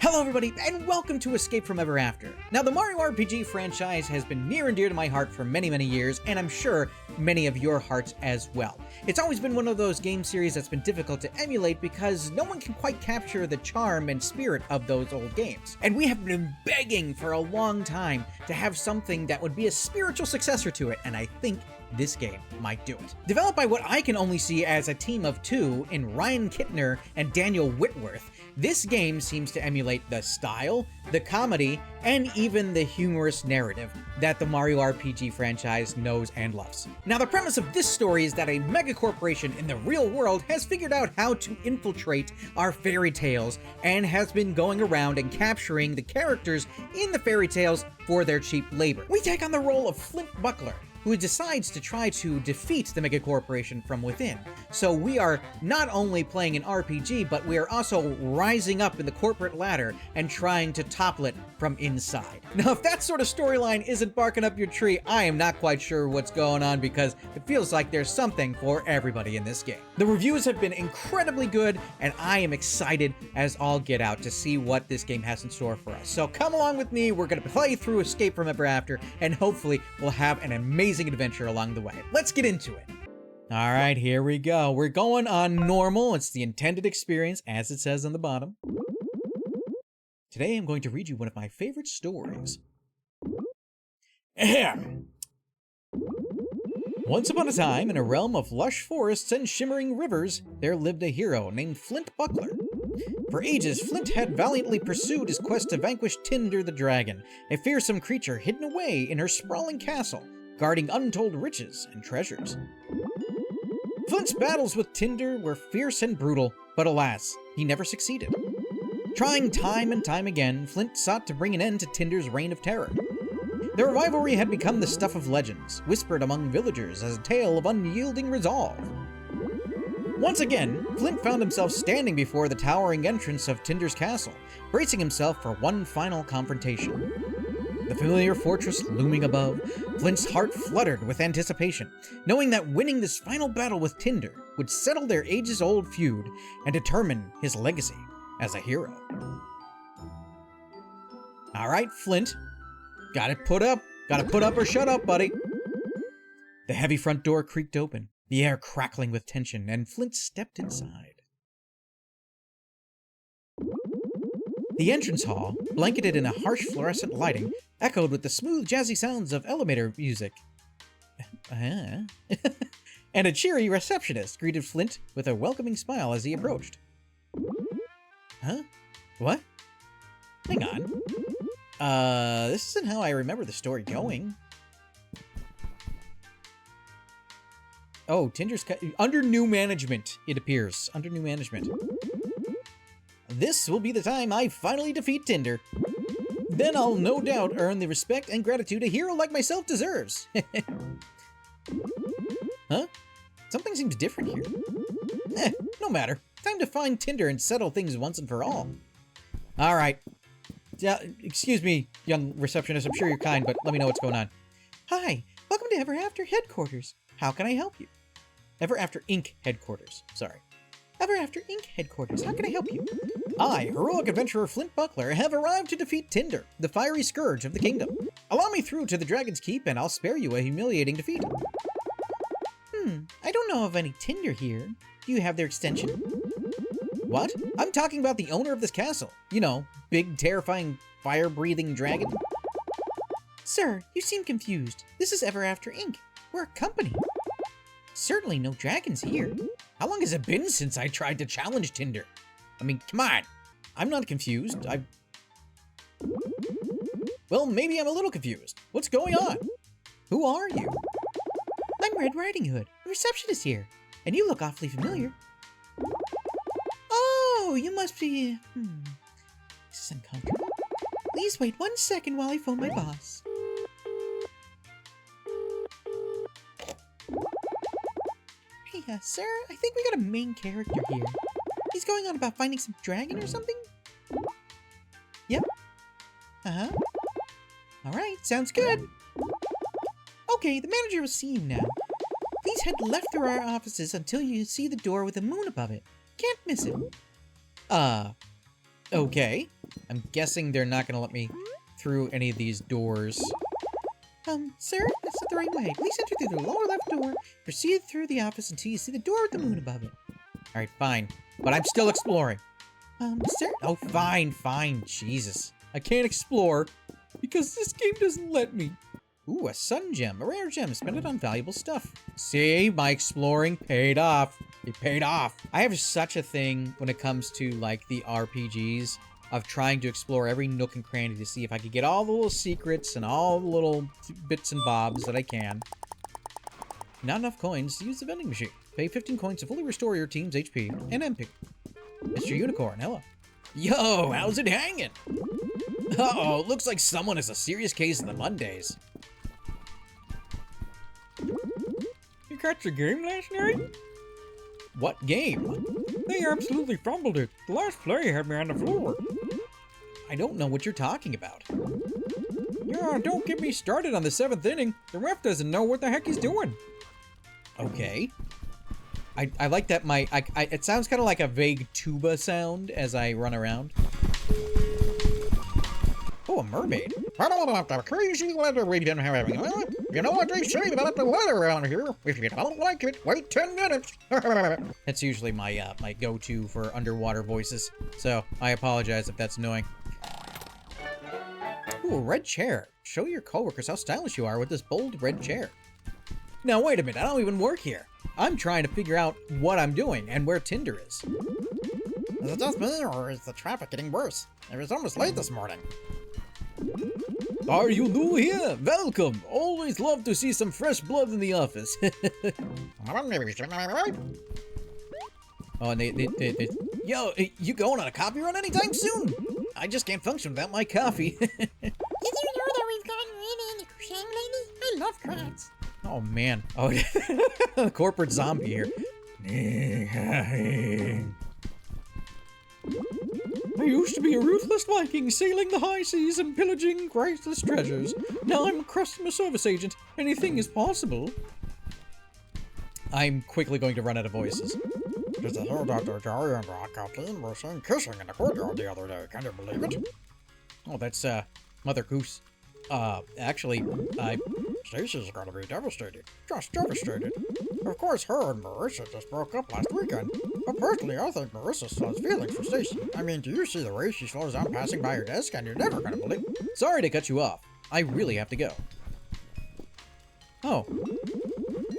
Hello everybody, and welcome to Escape from Ever After. Now, the Mario RPG franchise has been near and dear to my heart for many years, and I'm sure many of your hearts as well. It's always been one of those game series that's been difficult to emulate because no one can quite capture the charm and spirit of those old games. And we have been begging for a long time to have something that would be a spiritual successor to it, and I think this game might do it. Developed by what I can only see as a team of two in Ryan Kittner and Daniel Whitworth, this game seems to emulate the style, the comedy, and even the humorous narrative that the Mario RPG franchise knows and loves. Now, the premise of this story is that a megacorporation in the real world has figured out how to infiltrate our fairy tales and has been going around and capturing the characters in the fairy tales for their cheap labor. We take on the role of Flynt Buckler, who decides to try to defeat the megacorporation from within. So we are not only playing an RPG, but we are also rising up in the corporate ladder and trying to topple it from inside. Now, if that sort of storyline isn't barking up your tree, I am not quite sure what's going on because it feels like there's something for everybody in this game. The reviews have been incredibly good, and I am excited as all get out to see what this game has in store for us. So come along with me, we're going to play through Escape from Ever After, and hopefully we'll have an amazing adventure along the way. Let's get into it. All right, here we go. We're going on normal. It's the intended experience, as it says on the bottom. Today I'm going to read you one of my favorite stories. Ahem. Once upon a time, in a realm of lush forests and shimmering rivers, there lived a hero named Flynt Buckler. For ages, Flynt had valiantly pursued his quest to vanquish Tinder the dragon, a fearsome creature hidden away in her sprawling castle, guarding untold riches and treasures. Flynt's battles with Tinder were fierce and brutal, but alas, he never succeeded. Trying time and time again, Flynt sought to bring an end to Tinder's reign of terror. Their rivalry had become the stuff of legends, whispered among villagers as a tale of unyielding resolve. Once again, Flynt found himself standing before the towering entrance of Tinder's castle, bracing himself for one final confrontation. The familiar fortress looming above, Flynt's heart fluttered with anticipation, knowing that winning this final battle with Tinder would settle their ages-old feud and determine his legacy as a hero. All right, Flynt. Gotta put up or shut up, buddy. The heavy front door creaked open, the air crackling with tension, and Flynt stepped inside. The entrance hall, blanketed in a harsh fluorescent lighting, echoed with the smooth, jazzy sounds of elevator music. And a cheery receptionist greeted Flynt with a welcoming smile as he approached. Huh? What? Hang on. This isn't how I remember the story going. Oh, Tinder's under new management, it appears. Under new management. This will be the time I finally defeat Tinder. Then I'll no doubt earn the respect and gratitude a hero like myself deserves. Huh? Something seems different here. No matter. Time to find Tinder and settle things once and for all. Alright. Excuse me, young receptionist, I'm sure you're kind, but let me know what's going on. Hi, welcome to Ever After Headquarters. How can I help you? Ever After Inc. Headquarters, sorry. Ever After Inc. Headquarters, how can I help you? I, heroic adventurer Flynt Buckler, have arrived to defeat Tinder, the fiery scourge of the kingdom. Allow me through to the Dragon's Keep and I'll spare you a humiliating defeat. I don't know of any Tinder here. Do you have their extension? What? I'm talking about the owner of this castle. You know, big, terrifying, fire-breathing dragon. Sir, you seem confused. This is Ever After Inc. We're a company. Certainly no dragons here. How long has it been since I tried to challenge Tinder? I mean, come on. I'm not confused. Well, maybe I'm a little confused. What's going on? Who are you? I'm Red Riding Hood, the receptionist here. And you look awfully familiar. Oh, you must be... This is uncomfortable. Please wait 1 second while I phone my boss. Hey, sir, I think we got a main character here. He's going on about finding some dragon or something? Yep. Uh-huh. Alright, sounds good. Okay, the manager will see you now. Please head left through our offices until you see the door with the moon above it. Can't miss it. Okay. I'm guessing they're not gonna let me through any of these doors. Sir, that's not the right way. Please enter through the lower left door. Proceed through the office until you see the door with the moon above it. Alright, fine. But I'm still exploring. Sir? Oh, fine. Jesus. I can't explore because this game doesn't let me. Ooh, a sun gem. A rare gem. Spend it on valuable stuff. See? My exploring paid off. It paid off. I have such a thing when it comes to, like, the RPGs of trying to explore every nook and cranny to see if I could get all the little secrets and all the little bits and bobs that I can. Not enough coins to use the vending machine. Pay 15 coins to fully restore your team's HP and MP. Mr. Unicorn, hello. Yo, how's it hanging? Uh-oh, looks like someone has a serious case of the Mondays. You catch the game last night? What game? They absolutely fumbled it. The last play had me on the floor. I don't know what you're talking about. Yeah, don't get me started on the 7th inning. The ref doesn't know what the heck he's doing. Okay. I like that it sounds kind of like a vague tuba sound as I run around. Oh, a mermaid. I don't know the crazy weather we've been having. You know what they say about the weather around here? If you don't like it, wait 10 minutes. That's usually my my go-to for underwater voices, so I apologize if that's annoying. Ooh, a red chair. Show your coworkers how stylish you are with this bold red chair. Now wait a minute, I don't even work here. I'm trying to figure out what I'm doing and where Tinder is. Is it just me, or is the traffic getting worse? It was almost late this morning. Are you new here? Welcome! Always love to see some fresh blood in the office. Oh, and they... Yo, you going on a coffee run anytime soon? I just can't function without my coffee. Did you know that we've gotten really into crocheting lately? I love crafts. Oh, man. Oh, corporate zombie here. I used to be a ruthless Viking, sailing the high seas and pillaging priceless treasures. Now I'm a customer service agent. Anything is possible. I'm quickly going to run out of voices. Did you hear that the Jerry and Kathleen were seen kissing in the courtyard the other day? Can you believe it? Oh, that's, Mother Goose. Actually, Stacy's gonna be devastated. Just devastated. Of course, her and Marissa just broke up last weekend. But personally, I think Marissa still has feelings for Stacy. I mean, do you see the way she slows down passing by your desk? And you're never gonna believe it. Sorry to cut you off. I really have to go. Oh.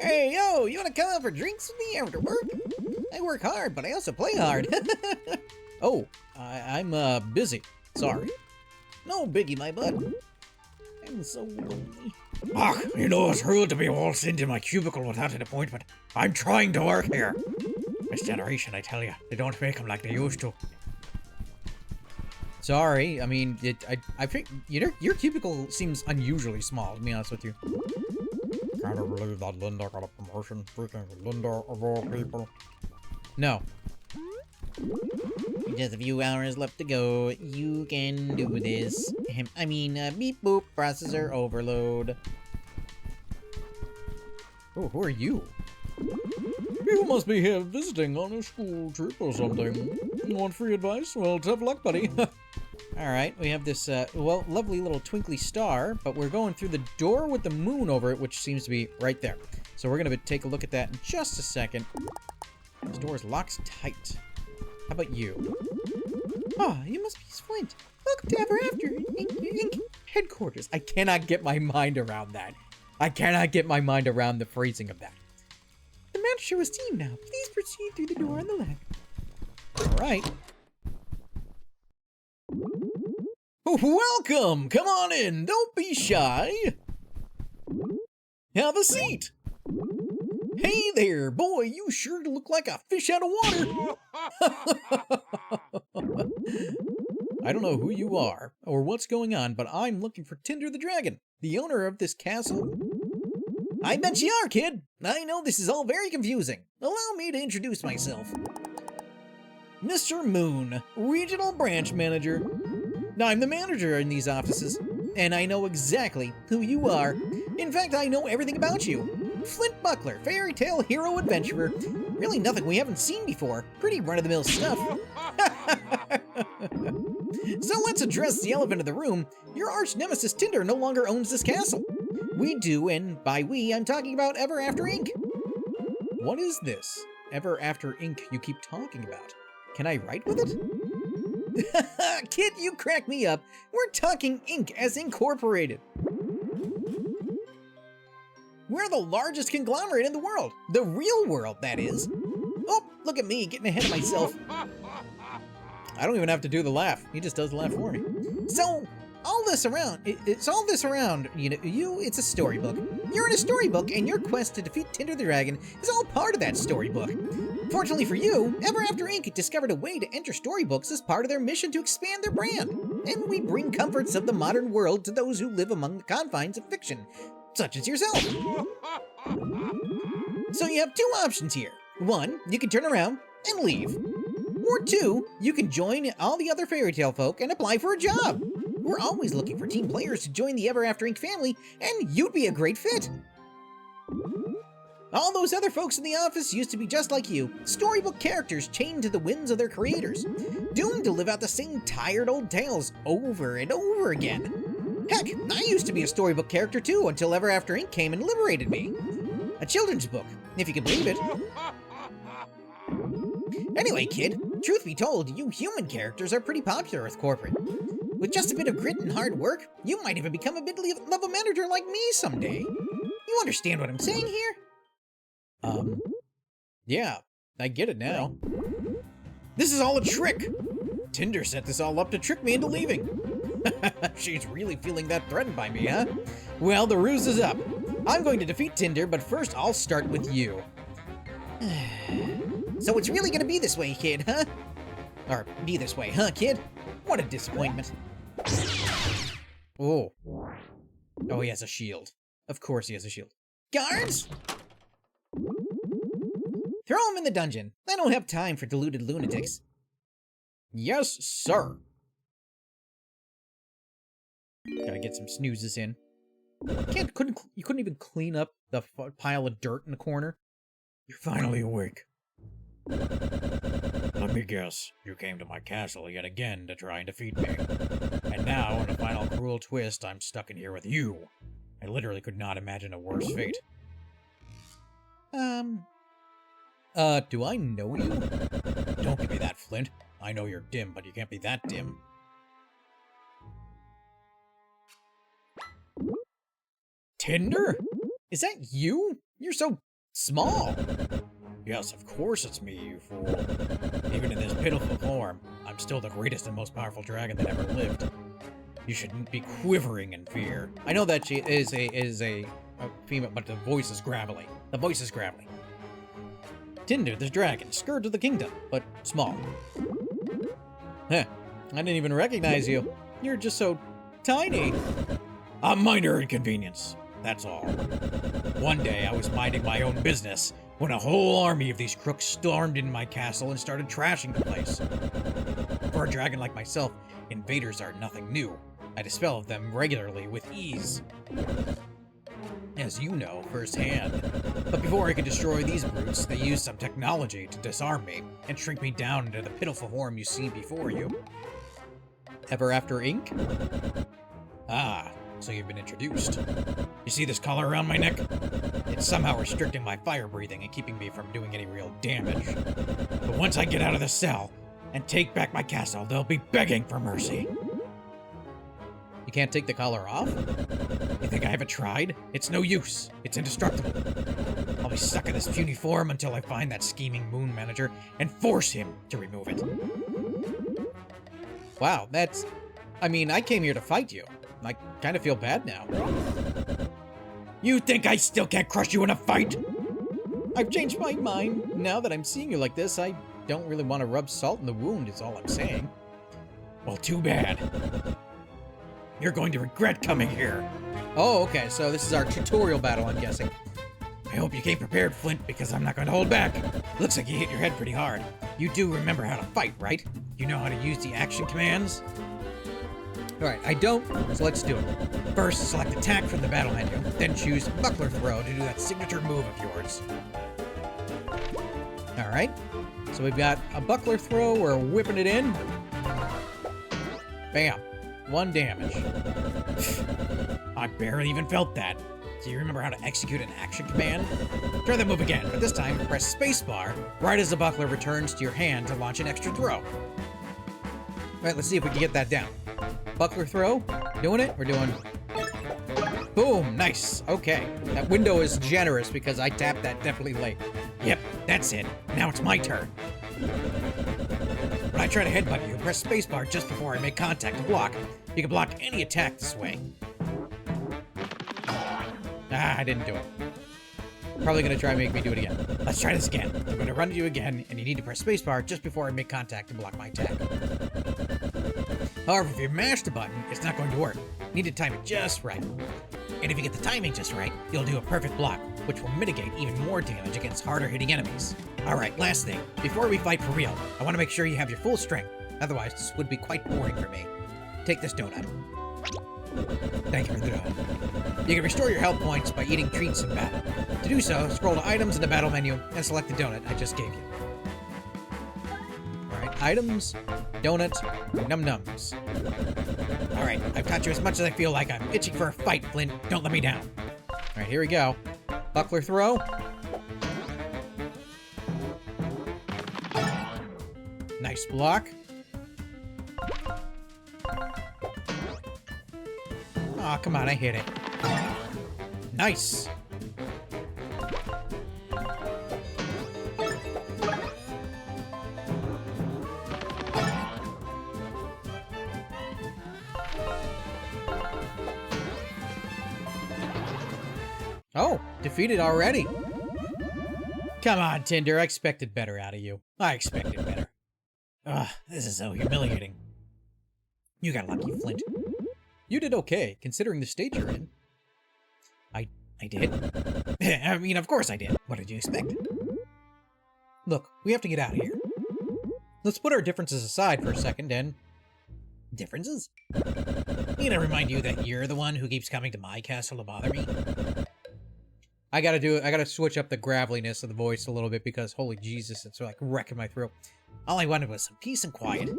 Hey, yo, you wanna come out for drinks with me after work? I work hard, but I also play hard. Oh, I'm busy. Sorry. No biggie, my bud. I'm so lonely. Ugh, you know it's rude to be all sent in my cubicle without an appointment. I'm trying to work here. This generation, I tell you, they don't make them like they used to. Sorry, I mean, I think your cubicle seems unusually small, to be honest with you. Can't believe that Linda got a promotion. Freaking Linda of all people. No. Just a few hours left to go. You can do this. I mean, beep boop, processor overload. Oh, who are you? You must be here visiting on a school trip or something. You want free advice? Well, tough luck, buddy. Alright, we have this, well, lovely little twinkly star, but we're going through the door with the moon over it, which seems to be right there. So we're gonna take a look at that in just a second. This door is locked tight. How about you? Ah, you must be Flynt. Welcome to Ever After Inc. headquarters. I cannot get my mind around that. I cannot get my mind around the phrasing of that. The manager is team now. Please proceed through the door on the left. Alright. Welcome! Come on in! Don't be shy! Have a seat! Hey there, boy, you sure look like a fish out of water! I don't know who you are, or what's going on, but I'm looking for Tinder the Dragon, the owner of this castle. I bet you are, kid! I know this is all very confusing. Allow me to introduce myself. Mr. Moon, Regional Branch Manager. I'm the manager in these offices, and I know exactly who you are. In fact, I know everything about you. Flynt Buckler, fairy tale hero adventurer. Really nothing we haven't seen before. Pretty run-of-the-mill stuff. So let's address the elephant in the room. Your arch nemesis Tinder no longer owns this castle. We do, and by we, I'm talking about Ever After Inc. What is this Ever After Inc. you keep talking about? Can I write with it? Kid, you crack me up. We're talking Inc. as incorporated. We're the largest conglomerate in the world. The real world, that is. Oh, look at me, getting ahead of myself. I don't even have to do the laugh. He just does the laugh for me. So, all this around, it's a storybook. You're in a storybook, and your quest to defeat Tinder the Dragon is all part of that storybook. Fortunately for you, Ever After Inc. discovered a way to enter storybooks as part of their mission to expand their brand. And we bring comforts of the modern world to those who live among the confines of fiction, such as yourself. So you have two options here. One, you can turn around and leave. Or two, you can join all the other fairy tale folk and apply for a job. We're always looking for team players to join the Ever After Inc. family, and you'd be a great fit. All those other folks in the office used to be just like you, storybook characters chained to the whims of their creators, doomed to live out the same tired old tales over and over again. Heck, I used to be a storybook character too until Ever After Inc. came and liberated me. A children's book, if you can believe it. Anyway, kid, truth be told, you human characters are pretty popular with corporate. With just a bit of grit and hard work, you might even become a mid-level manager like me someday. You understand what I'm saying here? Yeah, I get it now. This is all a trick! Tinder set this all up to trick me into leaving. She's really feeling that threatened by me, huh? Well, the ruse is up. I'm going to defeat Tinder, but first I'll start with you. So it's really gonna be this way, kid, huh? Or be this way, huh, kid? What a disappointment. Oh. Oh, he has a shield. Of course he has a shield. Guards! Throw him in the dungeon. I don't have time for deluded lunatics. Yes, sir. Gotta get some snoozes in. You couldn't even clean up the pile of dirt in the corner? You're finally awake. Let me guess, you came to my castle yet again to try and defeat me. And now, in a final cruel twist, I'm stuck in here with you. I literally could not imagine a worse fate. Do I know you? Don't give me that, Flynt. I know you're dim, but you can't be that dim. Tinder? Is that you? You're so small. Yes, of course it's me, you fool. Even in this pitiful form, I'm still the greatest and most powerful dragon that ever lived. You shouldn't be quivering in fear. I know that she is a female, but the voice is gravelly. The voice is gravelly. Tinder, the dragon, scourge of the kingdom, but small. Heh, I didn't even recognize you. You're just so tiny. A minor inconvenience, that's all. One day I was minding my own business when a whole army of these crooks stormed into my castle and started trashing the place. For a dragon like myself, invaders are nothing new. I dispel them regularly with ease. As you know firsthand. But before I could destroy these brutes, they used some technology to disarm me and shrink me down into the pitiful form you see before you. Ever After Inc? Ah, so you've been introduced. You see this collar around my neck? It's somehow restricting my fire breathing and keeping me from doing any real damage. But once I get out of the cell and take back my castle, they'll be begging for mercy. You can't take the collar off? You think I haven't tried? It's no use. It's indestructible. I'll be stuck in this puny form until I find that scheming moon manager and force him to remove it. Wow, that's... I mean, I came here to fight you. I kind of feel bad now. You think I still can't crush you in a fight? I've changed my mind. Now that I'm seeing you like this, I don't really want to rub salt in the wound, is all I'm saying. Well, too bad. You're going to regret coming here. Oh, okay, so this is our tutorial battle, I'm guessing. I hope you came prepared, Flynt, because I'm not going to hold back. Looks like you hit your head pretty hard. You do remember how to fight, right? You know how to use the action commands? Alright, I don't, so let's do it. First, select attack from the battle menu, then choose Buckler Throw to do that signature move of yours. Alright, so we've got a Buckler Throw, we're whipping it in. Bam. 1 damage. I barely even felt that. Do you remember how to execute an action command? Try that move again, but this time press spacebar right as the buckler returns to your hand to launch an extra throw. Alright, let's see if we can get that down. Buckler throw. Doing it? We're doing... Boom! Nice! Okay. That window is generous because I tapped that definitely late. Yep, that's it. Now it's my turn. When I try to headbutt you, press spacebar just before I make contact to block. You can block any attack this way. Ah, I didn't do it. Probably gonna try and make me do it again. Let's try this again. I'm gonna run to you again, and you need to press spacebar just before I make contact to block my attack. However, if you mash the button, it's not going to work. You need to time it just right. And if you get the timing just right, you'll do a perfect block, which will mitigate even more damage against harder hitting enemies. Alright, last thing. Before we fight for real, I want to make sure you have your full strength. Otherwise, this would be quite boring for me. Take this donut. Thank you for the donut. You can restore your health points by eating treats in battle. To do so, scroll to items in the battle menu and select the donut I just gave you. Alright, items, donut, num-nums. Alright, I've taught you as much as I feel like I'm itching for a fight, Flynt. Don't let me down. Alright, here we go. Buckler throw. Nice block. Aw, come on, I hit it. Nice. Oh, defeated already. Come on, Tinder. I expected better out of you. I expected better. Ugh, this is so humiliating. You got lucky, Flynt. You did okay, considering the state you're in. I did? I mean, of course I did. What did you expect? Look, we have to get out of here. Let's put our differences aside for a second and... Differences? You know, remind you that you're the one who keeps coming to my castle to bother me? I gotta switch up the graveliness of the voice a little bit because, holy Jesus, it's like wrecking my throat. All I wanted was some peace and quiet.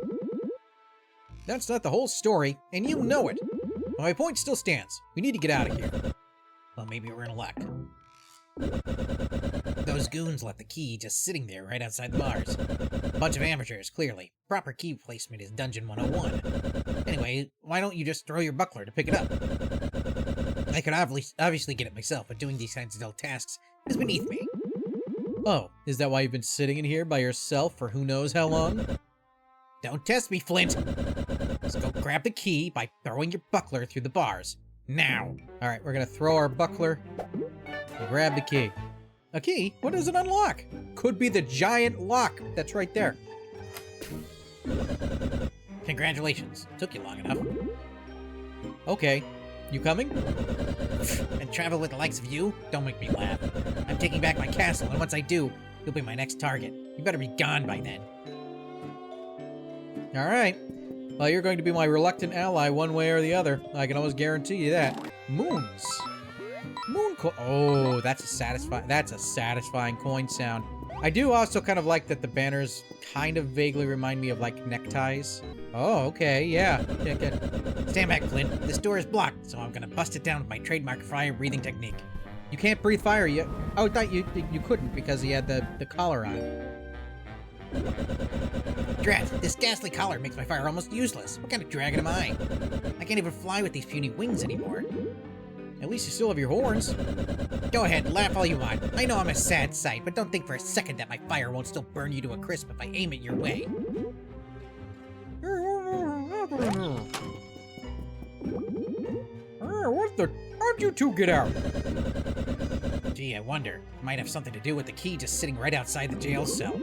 That's not the whole story, and you know it. But my point still stands. We need to get out of here. Well, maybe we're in luck. Those goons left the key just sitting there right outside the bars. A bunch of amateurs, clearly. Proper key placement is Dungeon 101. Anyway, why don't you just throw your buckler to pick it up? I could obviously get it myself, but doing these kinds of dull tasks is beneath me. Oh, is that why you've been sitting in here by yourself for who knows how long? Don't test me, Flynt! Just go grab the key by throwing your buckler through the bars. Now! Alright, we're gonna throw our buckler and grab the key. A key? What does it unlock? Could be the giant lock that's right there. Congratulations. Took you long enough. Okay. You coming? And travel with the likes of you? Don't make me laugh. I'm taking back my castle, and once I do, you'll be my next target. You better be gone by then. Alright. Well, you're going to be my reluctant ally one way or the other. I can always guarantee you that. Moons. Moon coin. Oh, that's a satisfying coin sound. I do also kind of like that the banners kind of vaguely remind me of, like, neckties. Oh, okay, yeah. Good. Stand back, Flynt. This door is blocked, so I'm gonna bust it down with my trademark fire breathing technique. You can't breathe fire yet. Oh, I thought you couldn't because he had the collar on. Drat, this ghastly collar makes my fire almost useless. What kind of dragon am I? I can't even fly with these puny wings anymore. At least you still have your horns. Go ahead, laugh all you want. I know I'm a sad sight, but don't think for a second that my fire won't still burn you to a crisp if I aim it your way. What the? How'd you two get out? Gee, I wonder. It might have something to do with the key just sitting right outside the jail cell.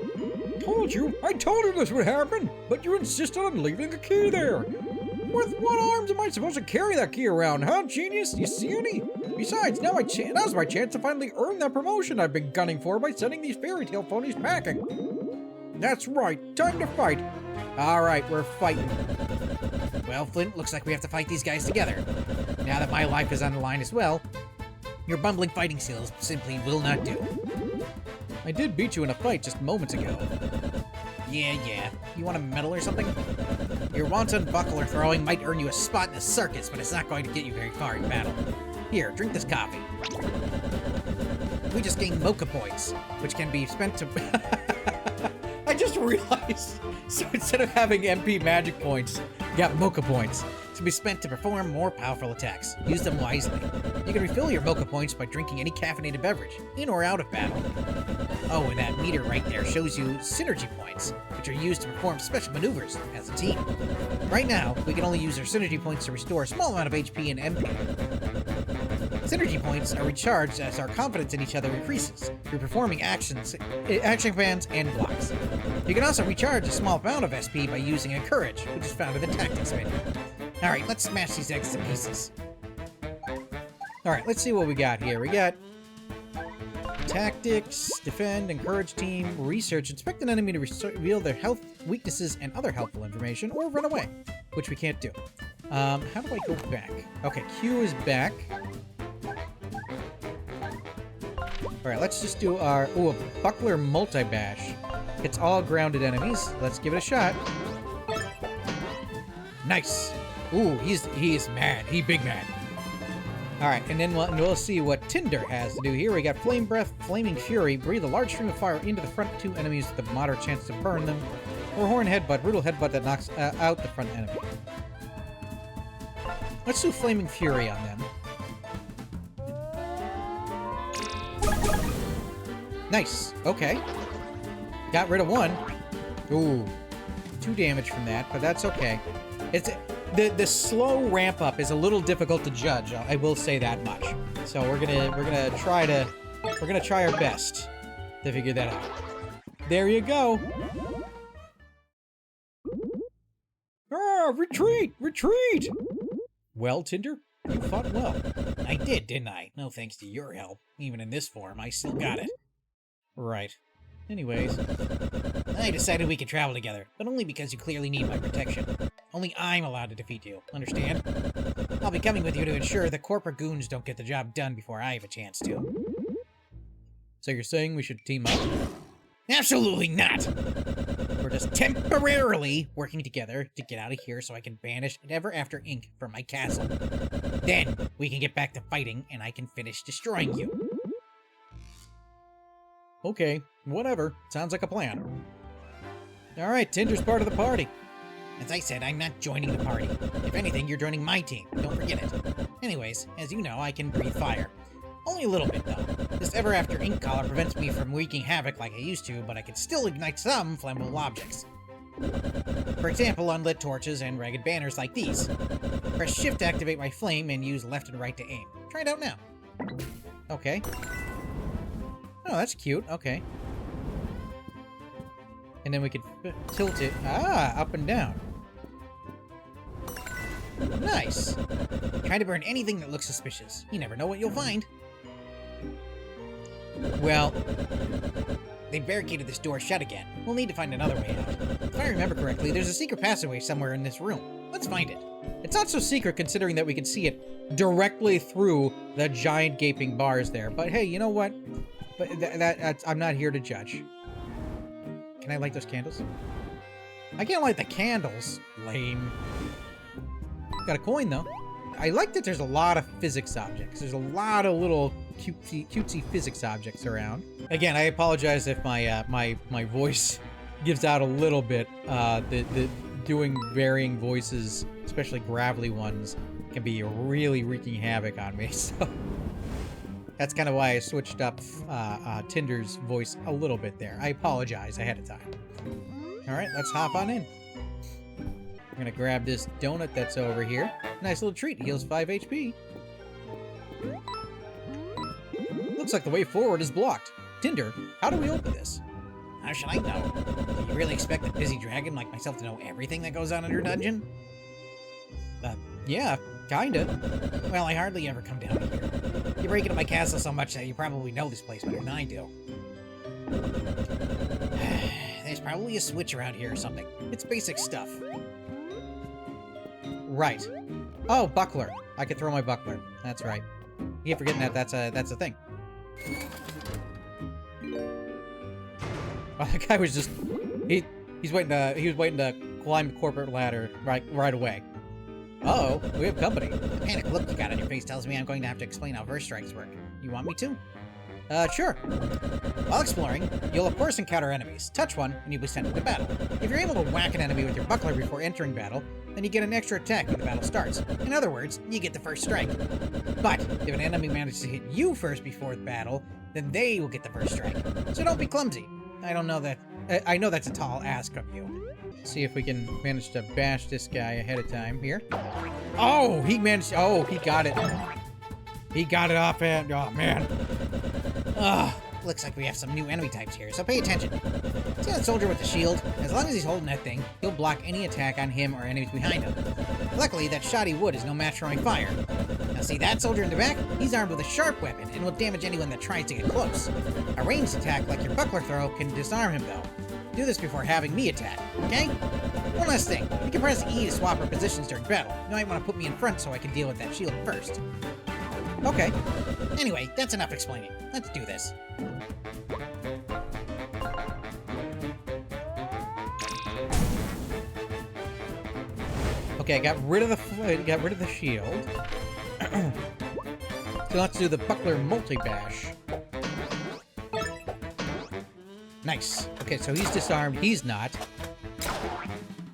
I told you this would happen, but you insisted on leaving the key there. With what arms am I supposed to carry that key around, huh, genius? You see any? Besides, now's my chance to finally earn that promotion I've been gunning for by sending these fairy tale phonies packing. That's right, time to fight. All right, we're fighting. Well, Flynt, looks like we have to fight these guys together. Now that my life is on the line as well, your bumbling fighting skills simply will not do. I did beat you in a fight just moments ago. Yeah. You want a medal or something? Your wanton buckler throwing might earn you a spot in the circus, but it's not going to get you very far in battle. Here, drink this coffee. We just gained mocha points, which can be spent to... I just realized, so instead of having MP magic points, you got mocha points to be spent to perform more powerful attacks. Use them wisely. You can refill your mocha points by drinking any caffeinated beverage, in or out of battle. Oh, and that meter right there shows you synergy points, which are used to perform special maneuvers as a team. Right now, we can only use our synergy points to restore a small amount of HP and MP. Synergy points are recharged as our confidence in each other increases through performing action commands and blocks. You can also recharge a small amount of SP by using Encourage, which is found in the Tactics menu. Alright, let's smash these eggs to pieces. Alright, let's see what we got here. We got Tactics, Defend, Encourage Team, Research, Inspect an enemy to reveal their health, weaknesses, and other helpful information, or run away, which we can't do. How do I go back? Okay, Q is back. Alright, let's just do our... Ooh, a Buckler multi-bash. Hits all grounded enemies. Let's give it a shot. Nice! Ooh, he's mad. He big mad. Alright, and then we'll see what Tinder has to do here. We got Flame Breath, Flaming Fury, breathe a large stream of fire into the front two enemies with a moderate chance to burn them. Or Horn Headbutt, brutal headbutt that knocks out the front enemy. Let's do Flaming Fury on them. Nice. Okay. Got rid of one. Ooh. 2 damage from that, but that's okay. It's the slow ramp up is a little difficult to judge. I will say that much. So we're gonna try our best to figure that out. There you go. Ah, retreat! Retreat! Well, Tinder, you fought well. I did, didn't I? No thanks to your help. Even in this form, I still got it. Right. Anyways, I decided we could travel together, but only because you clearly need my protection. Only I'm allowed to defeat you, understand? I'll be coming with you to ensure the corporate goons don't get the job done before I have a chance to. So you're saying we should team up? Absolutely not! We're just temporarily working together to get out of here so I can banish Ever After Inc. from my castle. Then, we can get back to fighting and I can finish destroying you. Okay, whatever. Sounds like a plan. Alright, Tinder's part of the party. As I said, I'm not joining the party. If anything, you're joining my team. Don't forget it. Anyways, as you know, I can breathe fire. Only a little bit, though. This Ever After Ink collar prevents me from wreaking havoc like I used to, but I can still ignite some flammable objects. For example, unlit torches and ragged banners like these. Press shift to activate my flame and use left and right to aim. Try it out now. Okay. Oh, that's cute. Okay. And then we could tilt it. Ah, up and down. Nice. Try to burn anything that looks suspicious. You never know what you'll find. Well, they barricaded this door shut again. We'll need to find another way out. If I remember correctly, there's a secret passageway somewhere in this room. Let's find it. It's not so secret considering that we can see it directly through the giant gaping bars there. But hey, you know what? But I'm not here to judge. Can I light those candles? I can't light the candles. Lame. Got a coin, though. I like that there's a lot of physics objects. There's a lot of little cutesy physics objects around. Again, I apologize if my voice gives out a little bit. The doing varying voices, especially gravelly ones, can be really wreaking havoc on me. So that's kind of why I switched up Tinder's voice a little bit there. I apologize ahead of time. All right, let's hop on in. I'm gonna grab this donut that's over here. Nice little treat. Heals 5 HP. Looks like the way forward is blocked. Tinder, how do we open this? How should I know? Do you really expect a busy dragon like myself to know everything that goes on in your dungeon? Yeah, kinda. Well, I hardly ever come down here. You break into my castle so much that you probably know this place better than I do. There's probably a switch around here or something. It's basic stuff. Right. Oh, Buckler. I could throw my Buckler. That's right. You keep forgetting that that's a thing. Well, the guy was just he was waiting to climb the corporate ladder right away. Uh-oh, we have company. The panic look you got on your face tells me I'm going to have to explain how verse strikes work. You want me to? Sure. While exploring, you'll of course encounter enemies. Touch one, and you'll be sent into battle. If you're able to whack an enemy with your buckler before entering battle, then you get an extra attack when the battle starts. In other words, you get the first strike. But if an enemy manages to hit you first before the battle, then they will get the first strike. So don't be clumsy. I know that's a tall ask of you. See if we can manage to bash this guy ahead of time here. Oh, he managed. Oh, he got it. He got it off and oh man. Looks like we have some new enemy types here, so pay attention. See that soldier with the shield? As long as he's holding that thing, he'll block any attack on him or enemies behind him. Luckily, that shoddy wood is no match for my fire. Now see that soldier in the back? He's armed with a sharp weapon and will damage anyone that tries to get close. A ranged attack like your buckler throw can disarm him though. Do this before having me attack, okay? One last thing, you can press E to swap our positions during battle. You might want to put me in front so I can deal with that shield first. Okay. Anyway, that's enough explaining. Let's do this. Okay, got rid of the shield. So let's do the buckler multi-bash. Nice. Okay, so he's disarmed. He's not.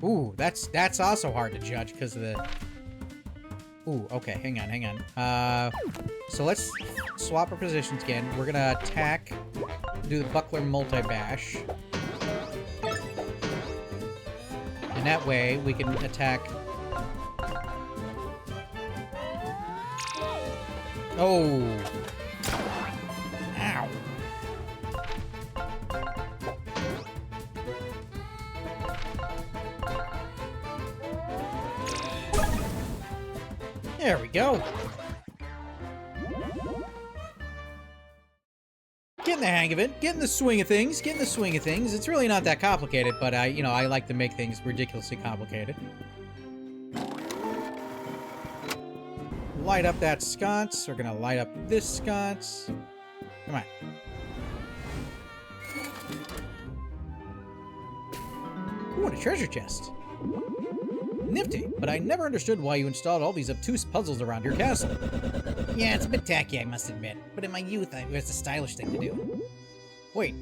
Ooh, that's also hard to judge because of the... Ooh, okay, hang on. So let's swap our positions again. We're gonna attack, do the buckler multi-bash. And that way, we can attack... Oh! Ow! There we go. Getting the hang of it, getting the swing of things, It's really not that complicated, but I like to make things ridiculously complicated. Light up that sconce. We're gonna light up this sconce. Come on. Ooh, and a treasure chest. Nifty, but I never understood why you installed all these obtuse puzzles around your castle. Yeah, it's a bit tacky, I must admit, but in my youth, it was a stylish thing to do. Wait,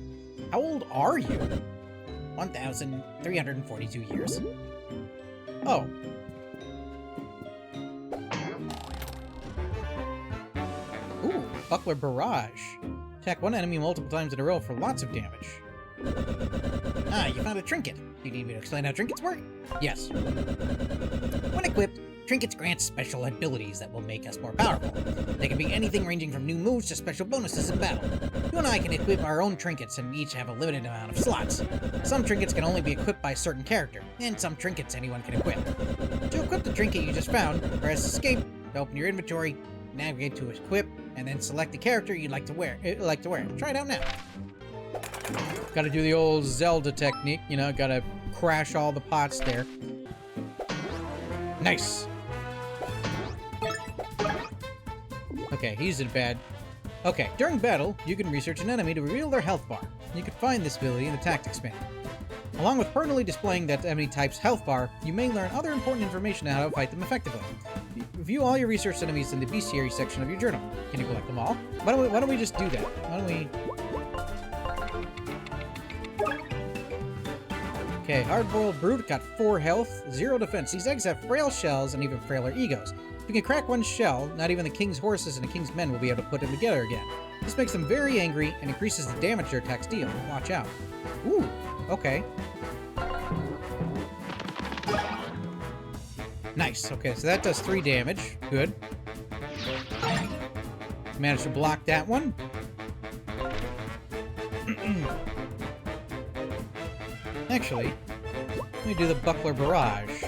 how old are you? 1,342 years. Oh. Ooh, Buckler Barrage. Attack one enemy multiple times in a row for lots of damage. Ah, you found a trinket. Do you need me to explain how trinkets work? Yes. When equipped, trinkets grant special abilities that will make us more powerful. They can be anything ranging from new moves to special bonuses in battle. You and I can equip our own trinkets and each have a limited amount of slots. Some trinkets can only be equipped by a certain character, and some trinkets anyone can equip. To equip the trinket you just found, press Escape to open your inventory, navigate to Equip, and then select the character you'd like to wear. Try it out now. Gotta do the old Zelda technique, gotta crash all the pots there. Nice! Okay, he's in bad. Okay, during battle, you can research an enemy to reveal their health bar. You can find this ability in the Tactics menu. Along with permanently displaying that enemy type's health bar, you may learn other important information on how to fight them effectively. Review all your research enemies in the bestiary section of your journal. Can you collect them all? Why don't we just do that? Why don't we... Okay, Hard-Boiled Brute got 4 health, 0 defense. These eggs have frail shells and even frailer egos. If you can crack one shell, not even the king's horses and the king's men will be able to put them together again. This makes them very angry and increases the damage their attacks deal. Watch out. Ooh, okay. Nice, okay, so that does 3 damage. Good. Managed to block that one. Actually, let me do the Buckler Barrage.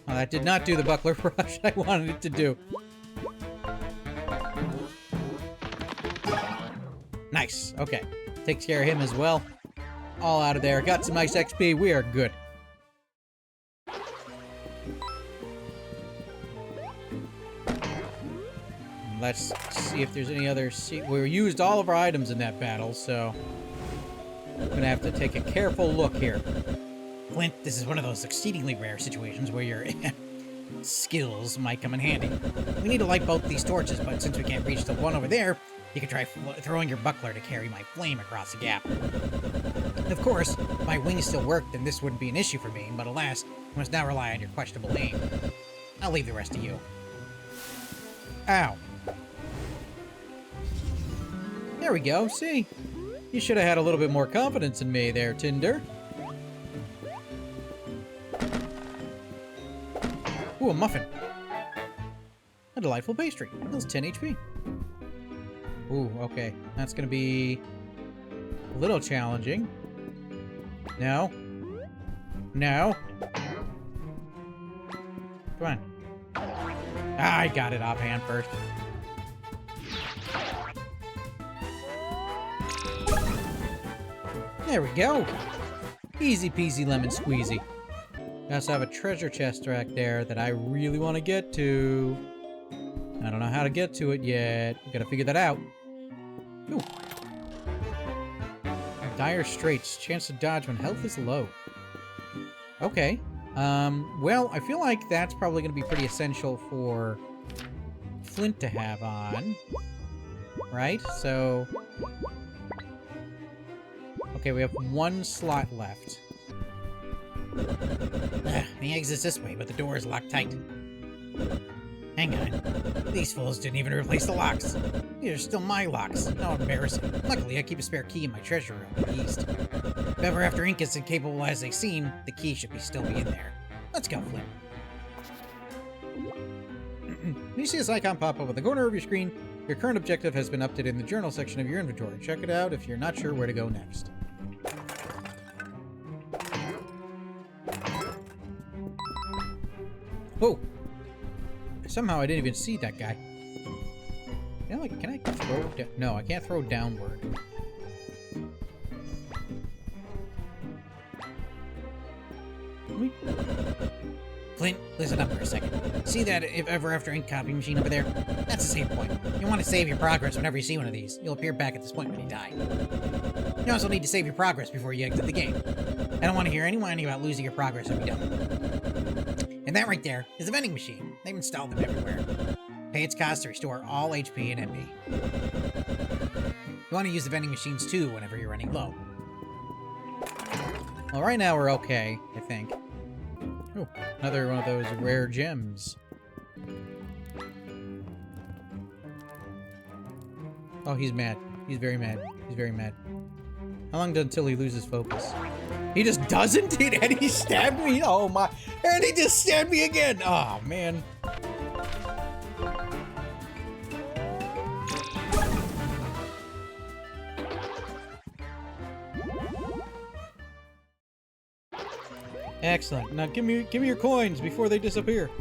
Oh, that did not do the Buckler Barrage I wanted it to do. Nice, okay. Takes care of him as well. All out of there. Got some nice XP. We are good. Let's see if there's any other... We used all of our items in that battle, so... I'm gonna have to take a careful look here. Flynt, this is one of those exceedingly rare situations where your skills might come in handy. We need to light both these torches, but since we can't reach the one over there, you can try throwing your buckler to carry my flame across the gap. Of course, if my wings still work, then this wouldn't be an issue for me, but alas, I must now rely on your questionable aim. I'll leave the rest to you. Ow. There we go, see? You should have had a little bit more confidence in me there, Tinder. Ooh, a muffin. A delightful pastry. Heals 10 HP. Ooh, okay. That's gonna be a little challenging. No. No. Come on. Ah, I got it offhand first. There we go. Easy peasy lemon squeezy. I also have a treasure chest right there that I really want to get to. I don't know how to get to it yet. We gotta figure that out. Ooh. Dire straits. Chance to dodge when health is low. Okay. Well, I feel like that's probably going to be pretty essential for Flynt to have on. Right? So... Okay, we have one slot left. The exit's this way, but the door is locked tight. Hang on. These fools didn't even replace the locks. These are still my locks. How embarrassing. Luckily, I keep a spare key in my treasure room in the east. If Ever After Inc. is incapable as they seem, the key should still be in there. Let's go, Flynt. When you see this icon pop up in the corner of your screen, your current objective has been updated in the journal section of your inventory. Check it out if you're not sure where to go next. Whoa! Somehow I didn't even see that guy. You know, like, can I throw down? No, I can't throw downward. Flynt, listen up for a second. See that If Ever After Ink copy machine over there? That's a save point. You want to save your progress whenever you see one of these. You'll appear back at this point when you die. You also need to save your progress before you exit the game. I don't want to hear any whining about losing your progress if you don't. And that right there is a vending machine. They've installed them everywhere. Pay its cost to restore all HP and MP. You want to use the vending machines too whenever you're running low. Well, right now we're okay, I think. Oh, another one of those rare gems. Oh, he's mad. He's very mad. He's very mad. How long until he loses focus? He just doesn't? And he stabbed me? Oh my. And he just stabbed me again. Oh, man. Excellent. Now give me your coins before they disappear.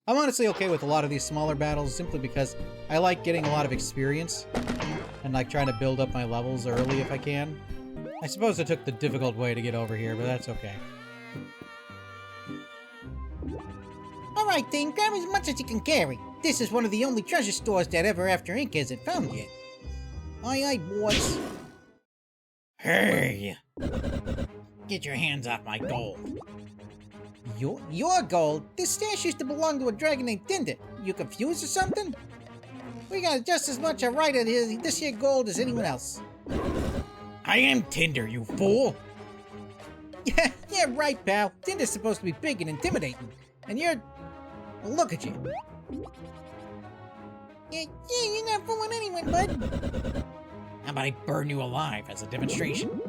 I'm honestly okay with a lot of these smaller battles simply because I like getting a lot of experience and like trying to build up my levels early if I can. I suppose I took the difficult way to get over here, but that's okay. Alright then, grab as much as you can carry. This is one of the only treasure stores that Ever After Inc. hasn't found yet. Aye aye, boys. Hey! Get your hands off my gold. Your gold? This stash used to belong to a dragon named Tinder. You confused or something? We got just as much a right at this here gold as anyone else. I am Tinder, you fool! Yeah, right, pal. Tinder's supposed to be big and intimidating. And you're... Well, look at you. Yeah, you're not fooling anyone, bud. How about I burn you alive as a demonstration?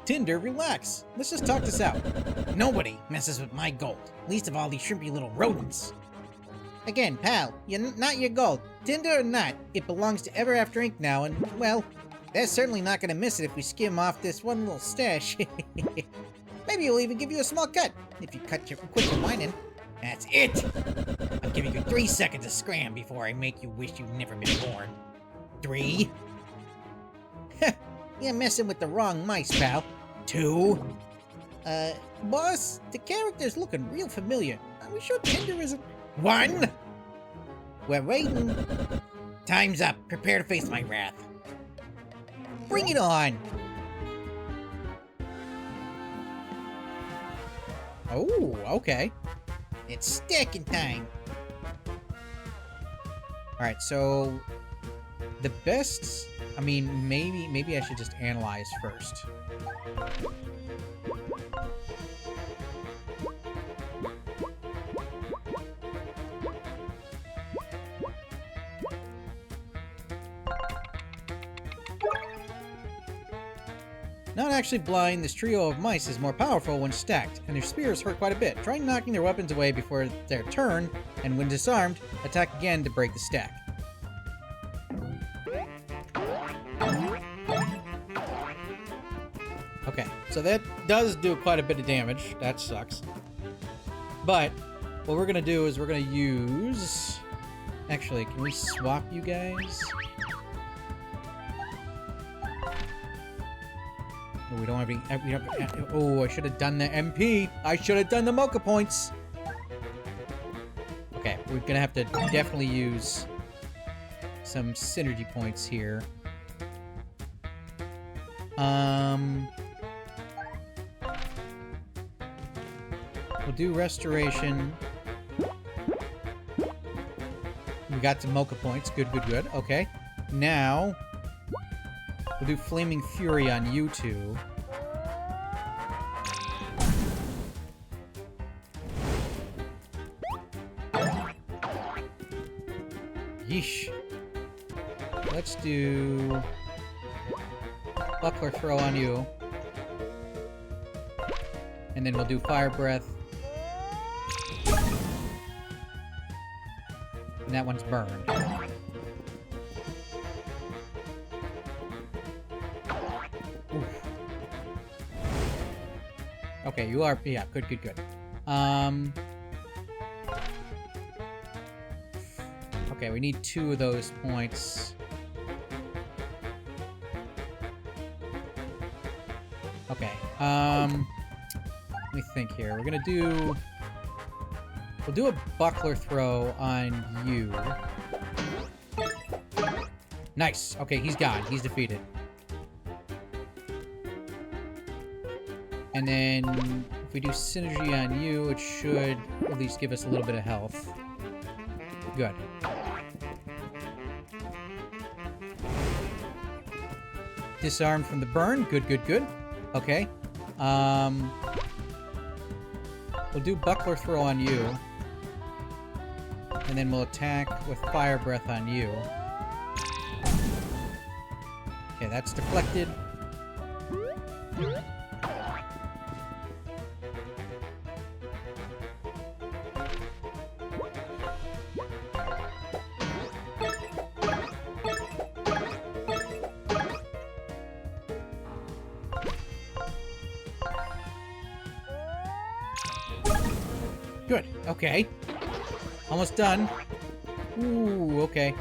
Tinder, relax. Let's just talk this out. Nobody messes with my gold, least of all these shrimpy little rodents. Again, pal, you're not your gold. Tinder or not, it belongs to Ever After Inc. now, and, well, they're certainly not gonna miss it if we skim off this one little stash. Maybe we'll even give you a small cut, if you quit your whining. That's it! I'm giving you 3 seconds to scram before I make you wish you'd never been born. 3. You're messing with the wrong mice, pal. 2. Boss, the character's looking real familiar. Are we sure Tinder isn't... 1. We're waiting. Time's up. Prepare to face my wrath. Bring it on. Oh, okay. It's stacking time. Alright, so... the best... I mean, maybe I should just analyze first. Not actually blind, this trio of mice is more powerful when stacked, and their spears hurt quite a bit. Try knocking their weapons away before their turn, and when disarmed, attack again to break the stack. Okay, so that does do quite a bit of damage. That sucks. But what we're gonna do is we're gonna use... Actually, can we swap you guys? Oh, we don't have any... Oh, I should have done the MP. I should have done the mocha points. Okay, we're gonna have to definitely use some synergy points here. We'll do restoration. We got some mocha points. Good, good, good. Okay. Now, we'll do Flaming Fury on you two. Yeesh. Let's do Buckler Throw on you. And then we'll do Fire Breath. And that one's burned. Oof. Okay, you are... Yeah, good, good, good. Okay, we need 2 of those points. Okay, let me think here. We're gonna do... We'll do a Buckler Throw on you. Nice! Okay, he's gone. He's defeated. And then, if we do Synergy on you, it should at least give us a little bit of health. Good. Disarmed from the burn. Good, good, good. Okay. We'll do Buckler Throw on you. And then we'll attack with Fire Breath on you. Okay, that's deflected. Good. Okay. Almost done. Ooh, okay.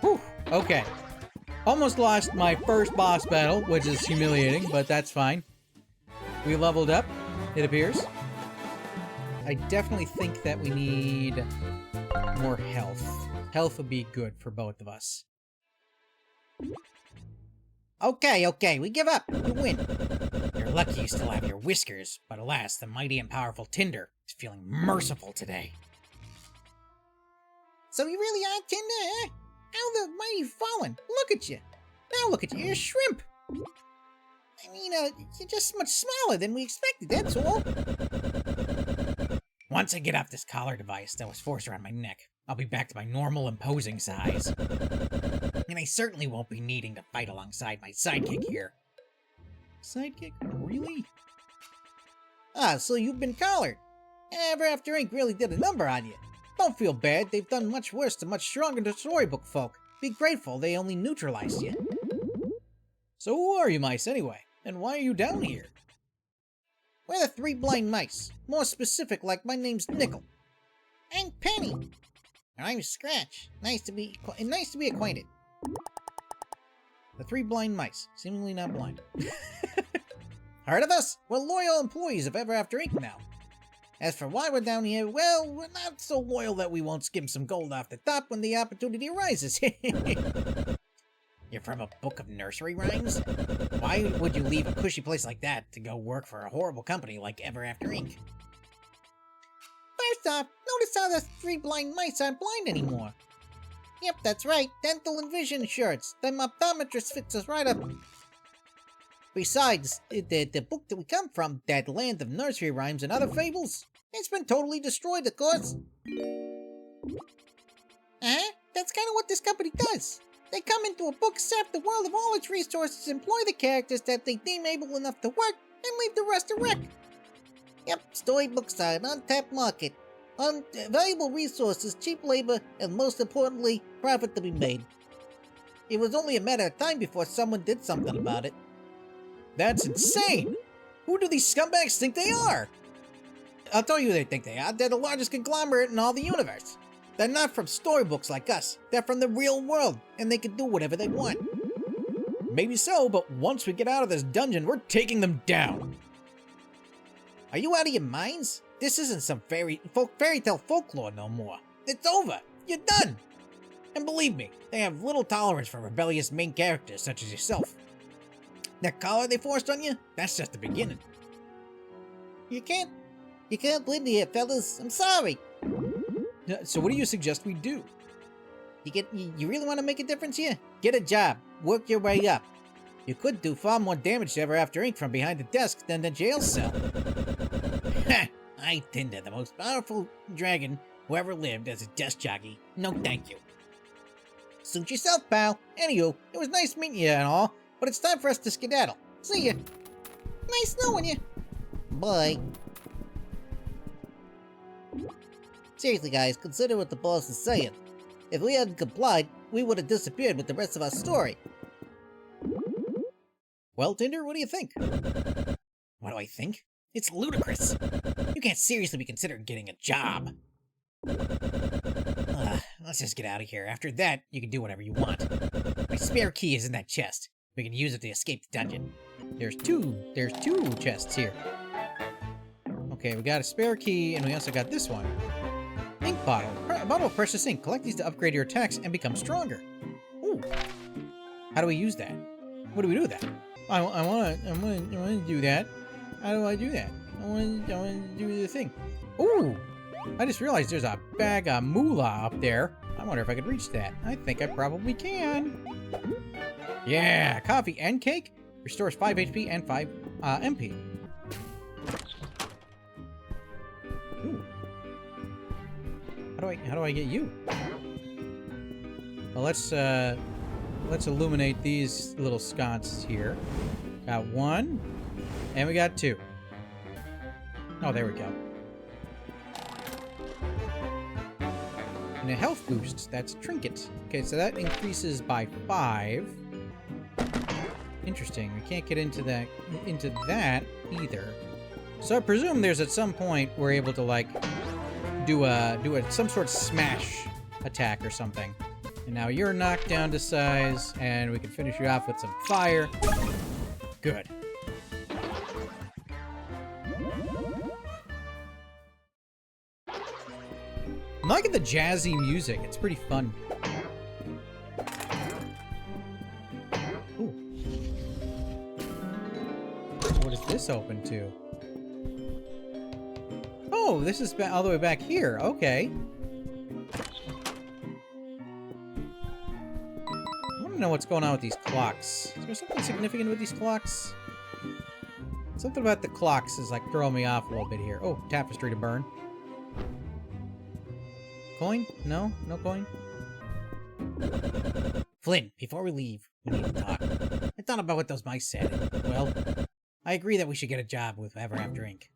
Whew. Okay. Almost lost my first boss battle, which is humiliating, but that's fine. We leveled up, it appears. I definitely think that we need more health. Health would be good for both of us. Okay, we give up. You win. You're lucky you still have your whiskers, but alas, the mighty and powerful Tinder is feeling merciful today. So you really are Tinder, eh? How the mighty fallen? Look at you. Now look at you, you're a shrimp. I mean, you're just much smaller than we expected, that's all. Once I get off this collar device that was forced around my neck, I'll be back to my normal imposing size. And I certainly won't be needing to fight alongside my sidekick here. Sidekick? Really? Ah, so you've been collared. Ever After Inc. really did a number on you. Don't feel bad, they've done much worse to much stronger storybook folk. Be grateful they only neutralized you. So who are you mice anyway? And why are you down here? We're the 3 blind mice. More specific, like my name's Nickel. I'm Penny. And I'm Scratch. Nice to be acquainted. The 3 blind mice, seemingly not blind. Heard of us? We're loyal employees of Ever After Inc. now. As for why we're down here, well, we're not so loyal that we won't skim some gold off the top when the opportunity arises. You're from a book of nursery rhymes? Why would you leave a cushy place like that to go work for a horrible company like Ever After Inc.? First off, notice how the 3 blind mice aren't blind anymore. Yep, that's right, dental and vision shirts. Them optometrist fits us right up. Besides, the book that we come from, that land of nursery rhymes and other fables, it's been totally destroyed, of course. That's kind of what this company does. They come into a book, sap the world of all its resources, employ the characters that they deem able enough to work, and leave the rest a wreck. Yep, storybooks are an untapped market. Valuable resources, cheap labor, and most importantly, profit to be made. It was only a matter of time before someone did something about it. That's insane! Who do these scumbags think they are? I'll tell you who they think they are. They're the largest conglomerate in all the universe. They're not from storybooks like us. They're from the real world, and they can do whatever they want. Maybe so, but once we get out of this dungeon, we're taking them down. Are you out of your minds? This isn't some fairy tale folklore no more. It's over. You're done. And believe me, they have little tolerance for rebellious main characters such as yourself. That collar they forced on you, that's just the beginning. You can't win here, fellas. I'm sorry. So what do you suggest we do? You really want to make a difference here? Get a job. Work your way up. You could do far more damage to Ever After Inc. from behind the desk than the jail cell. I Tinder, the most powerful dragon who ever lived as a desk jockey. No thank you. Suit yourself, pal. Anywho, it was nice meeting you and all, but it's time for us to skedaddle. See ya. Nice knowing you. Bye. Seriously, guys, consider what the boss is saying. If we hadn't complied, we would have disappeared with the rest of our story. Well, Tinder, what do you think? What do I think? It's ludicrous. You can't seriously be considering getting a job. Let's just get out of here. After that, you can do whatever you want. My spare key is in that chest. We can use it to escape the dungeon. There's two chests here. Okay, we got a spare key, and we also got this one. Ink bottle. A bottle of precious ink. Collect these to upgrade your attacks and become stronger. Ooh. How do we use that? What do we do with that? I want to do that. How do I do that? I want to do the thing. Ooh! I just realized there's a bag of moolah up there. I wonder if I could reach that. I think I probably can. Yeah! Coffee and cake. Restores 5 HP and 5 MP. Ooh. How do I get you? Well, let's illuminate these little sconces here. Got 1, and we got 2. Oh, there we go. And a health boost. That's a trinket. Okay, so that increases by 5. Interesting. We can't get into that either. So I presume there's at some point we're able to like do some sort of smash attack or something. And now you're knocked down to size, and we can finish you off with some fire. Good. I'm liking the jazzy music. It's pretty fun. Ooh. What is this open to? Oh, this is all the way back here. Okay. I want to know what's going on with these clocks. Is there something significant with these clocks? Something about the clocks is like throwing me off a little bit here. Oh, tapestry to burn. Coin? No? No coin? Flynt, before we leave, we need to talk. I thought about what those mice said. Well, I agree that we should get a job with Ever After Inc.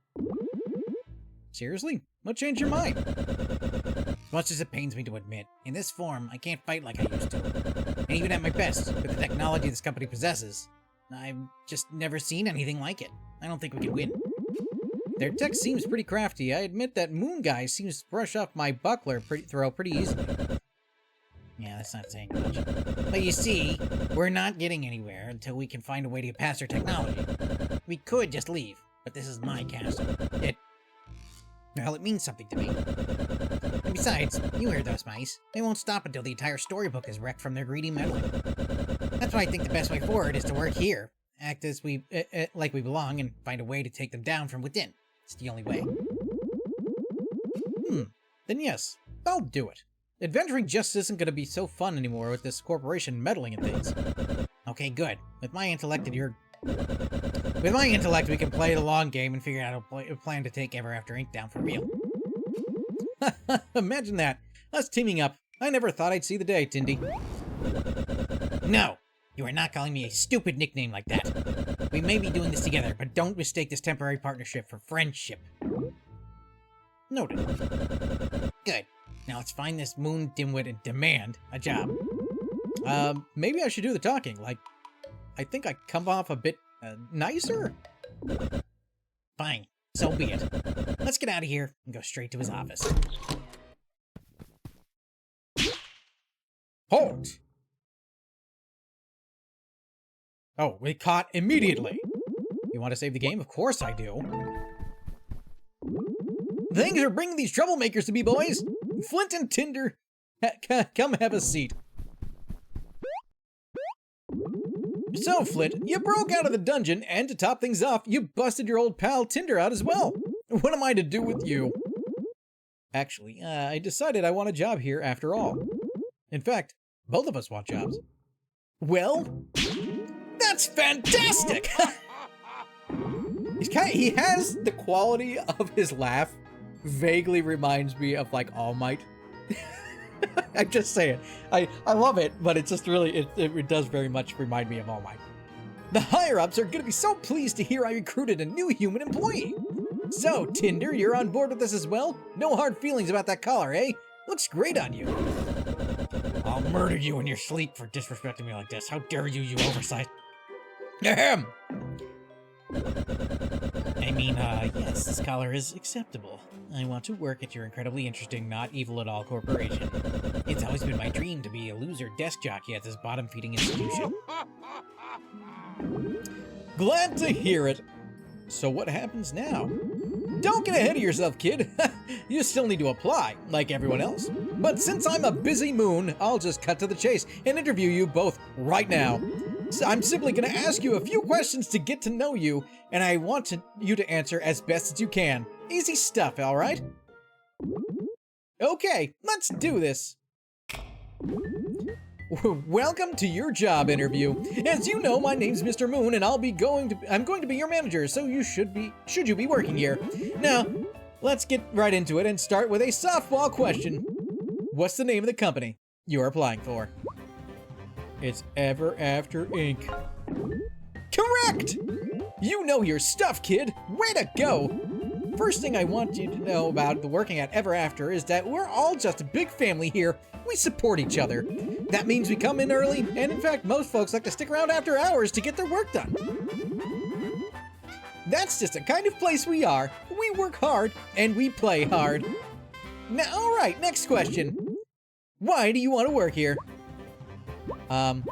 Seriously? What changed your mind? As much as it pains me to admit, in this form, I can't fight like I used to. And even at my best, with the technology this company possesses, I've just never seen anything like it. I don't think we can win. Their tech seems pretty crafty. I admit that Moon Guy seems to brush off my buckler throw pretty easily. Yeah, that's not saying much. But you see, we're not getting anywhere until we can find a way to get past their technology. We could just leave, but this is my castle. Well, it means something to me. And besides, you heard those mice. They won't stop until the entire storybook is wrecked from their greedy meddling. That's why I think the best way forward is to work here. Act as like we belong and find a way to take them down from within. It's the only way. Then yes, I'll do it. Adventuring just isn't going to be so fun anymore with this corporation meddling in things. Okay, good. With my intellect, we can play the long game and figure out a plan to take Ever After Inc. down for real. Imagine that. Us teaming up. I never thought I'd see the day, Tindy. No! You are not calling me a stupid nickname like that. We may be doing this together, but don't mistake this temporary partnership for friendship. Noted. Good. Now let's find this moon dimwit and demand a job. Maybe I should do the talking. Like, I think I come off a bit nicer? Fine. So be it. Let's get out of here and go straight to his office. Halt! Oh, we caught immediately. You want to save the game? Of course I do. Thanks for bringing these troublemakers to me, boys. Flynt and Tinder, come have a seat. So, Flynt, you broke out of the dungeon, and to top things off, you busted your old pal Tinder out as well. What am I to do with you? Actually, I decided I want a job here after all. In fact, both of us want jobs. Well, that's fantastic! He has the quality of his laugh vaguely reminds me of, like, All Might. I'm just saying. I love it, but it's just really, it does very much remind me of All Might. The higher-ups are going to be so pleased to hear I recruited a new human employee. So, Tinder, you're on board with this as well? No hard feelings about that collar, eh? Looks great on you. I'll murder you in your sleep for disrespecting me like this. How dare you, you oversized... Ahem! I mean, yes, this collar is acceptable. I want to work at your incredibly interesting, not evil at all corporation. It's always been my dream to be a loser desk jockey at this bottom-feeding institution. Glad to hear it. So what happens now? Don't get ahead of yourself, kid. You still need to apply, like everyone else. But since I'm a busy moon, I'll just cut to the chase and interview you both right now. So I'm simply going to ask you a few questions to get to know you, and I want you to answer as best as you can. Easy stuff, all right? Okay, let's do this. Welcome to your job interview. As you know, my name's Mr. Moon, and I'm going to be your manager, so should you be working here. Now, let's get right into it and start with a softball question. What's the name of the company you're applying for? It's Ever After Inc. Correct! You know your stuff, kid. Way to go! First thing I want you to know about the working at Ever After is that we're all just a big family here. We support each other. That means we come in early, and in fact, most folks like to stick around after hours to get their work done. That's just the kind of place we are. We work hard, and we play hard. Now, all right, next question. Why do you want to work here? I'm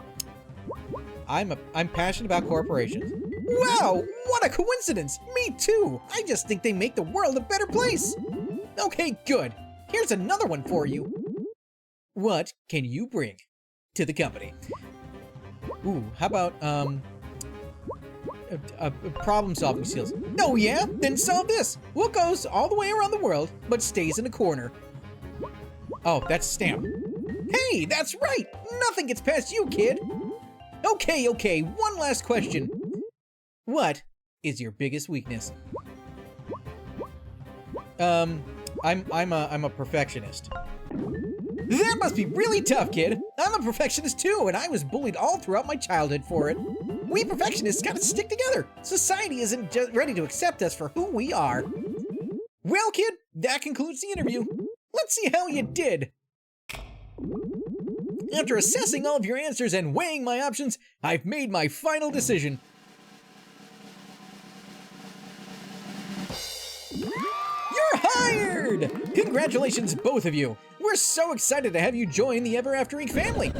passionate about corporations. Wow, what a coincidence! Me too! I just think they make the world a better place! Okay, good. Here's another one for you. What can you bring to the company? Ooh, how about, problem-solving skills. Oh yeah? Then solve this! What goes all the way around the world, but stays in a corner? Oh, that's stamp. Hey, that's right! Nothing gets past you, kid! Okay, one last question. What is your biggest weakness? I'm a perfectionist. That must be really tough, kid. I'm a perfectionist too, and I was bullied all throughout my childhood for it. We perfectionists gotta stick together. Society isn't just ready to accept us for who we are. Well, kid, that concludes the interview. Let's see how you did. After assessing all of your answers and weighing my options, I've made my final decision. You're hired! Congratulations, both of you. We're so excited to have you join the Ever After Inc. family.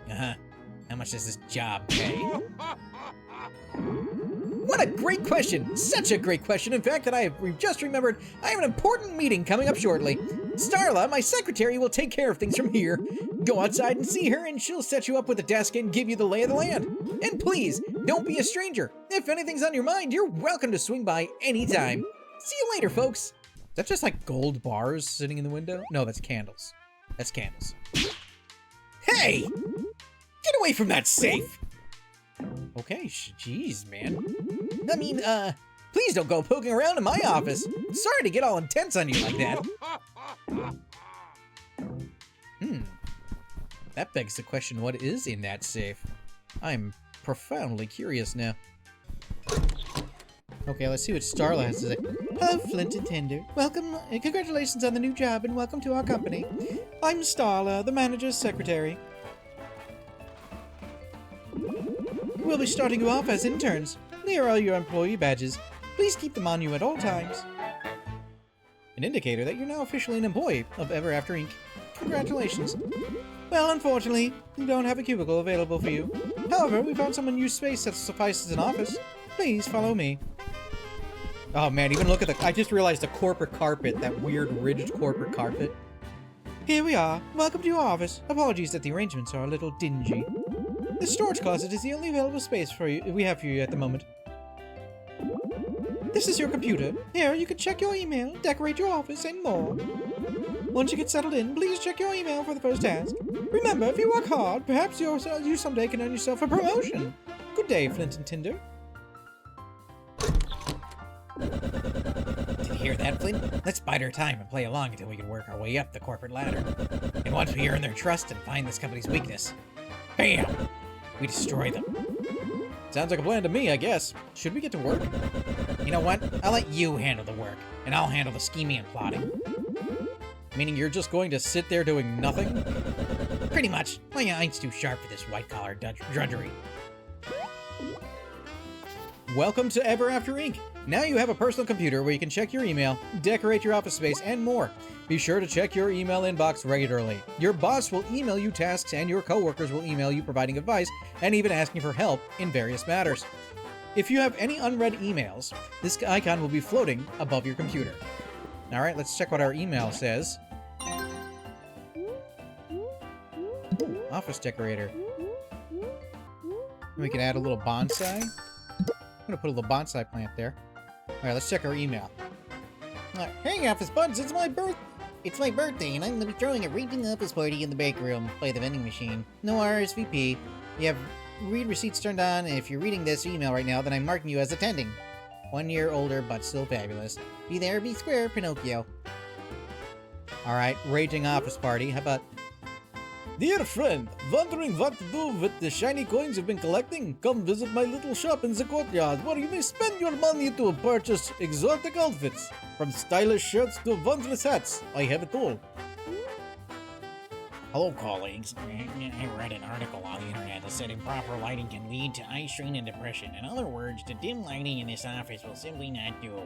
How much does this job pay? What a great question! Such a great question, in fact, that I have just remembered I have an important meeting coming up shortly. Starla, my secretary, will take care of things from here. Go outside and see her, and she'll set you up with a desk and give you the lay of the land. And please, don't be a stranger. If anything's on your mind, you're welcome to swing by anytime. See you later, folks. Is that just like gold bars sitting in the window? No, that's candles. That's candles. Hey! Get away from that safe! Okay, jeez, man. I mean, please don't go poking around in my office. Sorry to get all intense on you like that. That begs the question, what is in that safe? I'm profoundly curious now. Okay, let's see what Starla has to say. Hello, Flynt and Tinder. Welcome, and congratulations on the new job, and welcome to our company. I'm Starla, the manager's secretary. We'll be starting you off as interns. Here are your employee badges. Please keep them on you at all times. An indicator that you're now officially an employee of Ever After Inc. Congratulations. Well, unfortunately, we don't have a cubicle available for you. However, we found some unused space that suffices as an office. Please follow me. Oh man, even look at I just realized the corporate carpet, that weird ridged corporate carpet. Here we are. Welcome to your office. Apologies that the arrangements are a little dingy. The storage closet is the only available space we have for you at the moment. This is your computer. Here, you can check your email, decorate your office, and more. Once you get settled in, please check your email for the first task. Remember, if you work hard, perhaps you someday can earn yourself a promotion. Good day, Flynt and Tinder. Did you hear that, Flynt? Let's bide our time and play along until we can work our way up the corporate ladder. And once we earn their trust and find this company's weakness, bam! We destroy them. Sounds like a plan to me, I guess. Should we get to work? You know what? I'll let you handle the work, and I'll handle the scheming and plotting. Meaning you're just going to sit there doing nothing? Pretty much. My mind's too sharp for this white-collar drudgery. Welcome to Ever After Inc. Now you have a personal computer where you can check your email, decorate your office space, and more. Be sure to check your email inbox regularly. Your boss will email you tasks, and your coworkers will email you providing advice and even asking for help in various matters. If you have any unread emails, this icon will be floating above your computer. All right, let's check what our email says. Office decorator. We can add a little bonsai. I'm gonna put a little bonsai plant there. All right, let's check our email. Hey, office buds, it's my birthday, and I'm gonna be throwing a raging office party in the break room by the vending machine. No RSVP. You have read receipts turned on, and if you're reading this email right now, then I'm marking you as attending. 1 year older, but still fabulous. Be there, be square, Pinocchio. All right, raging office party. How about... Dear friend, wondering what to do with the shiny coins you've been collecting? Come visit my little shop in the courtyard, where you may spend your money to purchase exotic outfits. From stylish shirts to wondrous hats, I have it all. Hello, colleagues. I read an article on the internet that said improper lighting can lead to eye strain and depression. In other words, the dim lighting in this office will simply not do.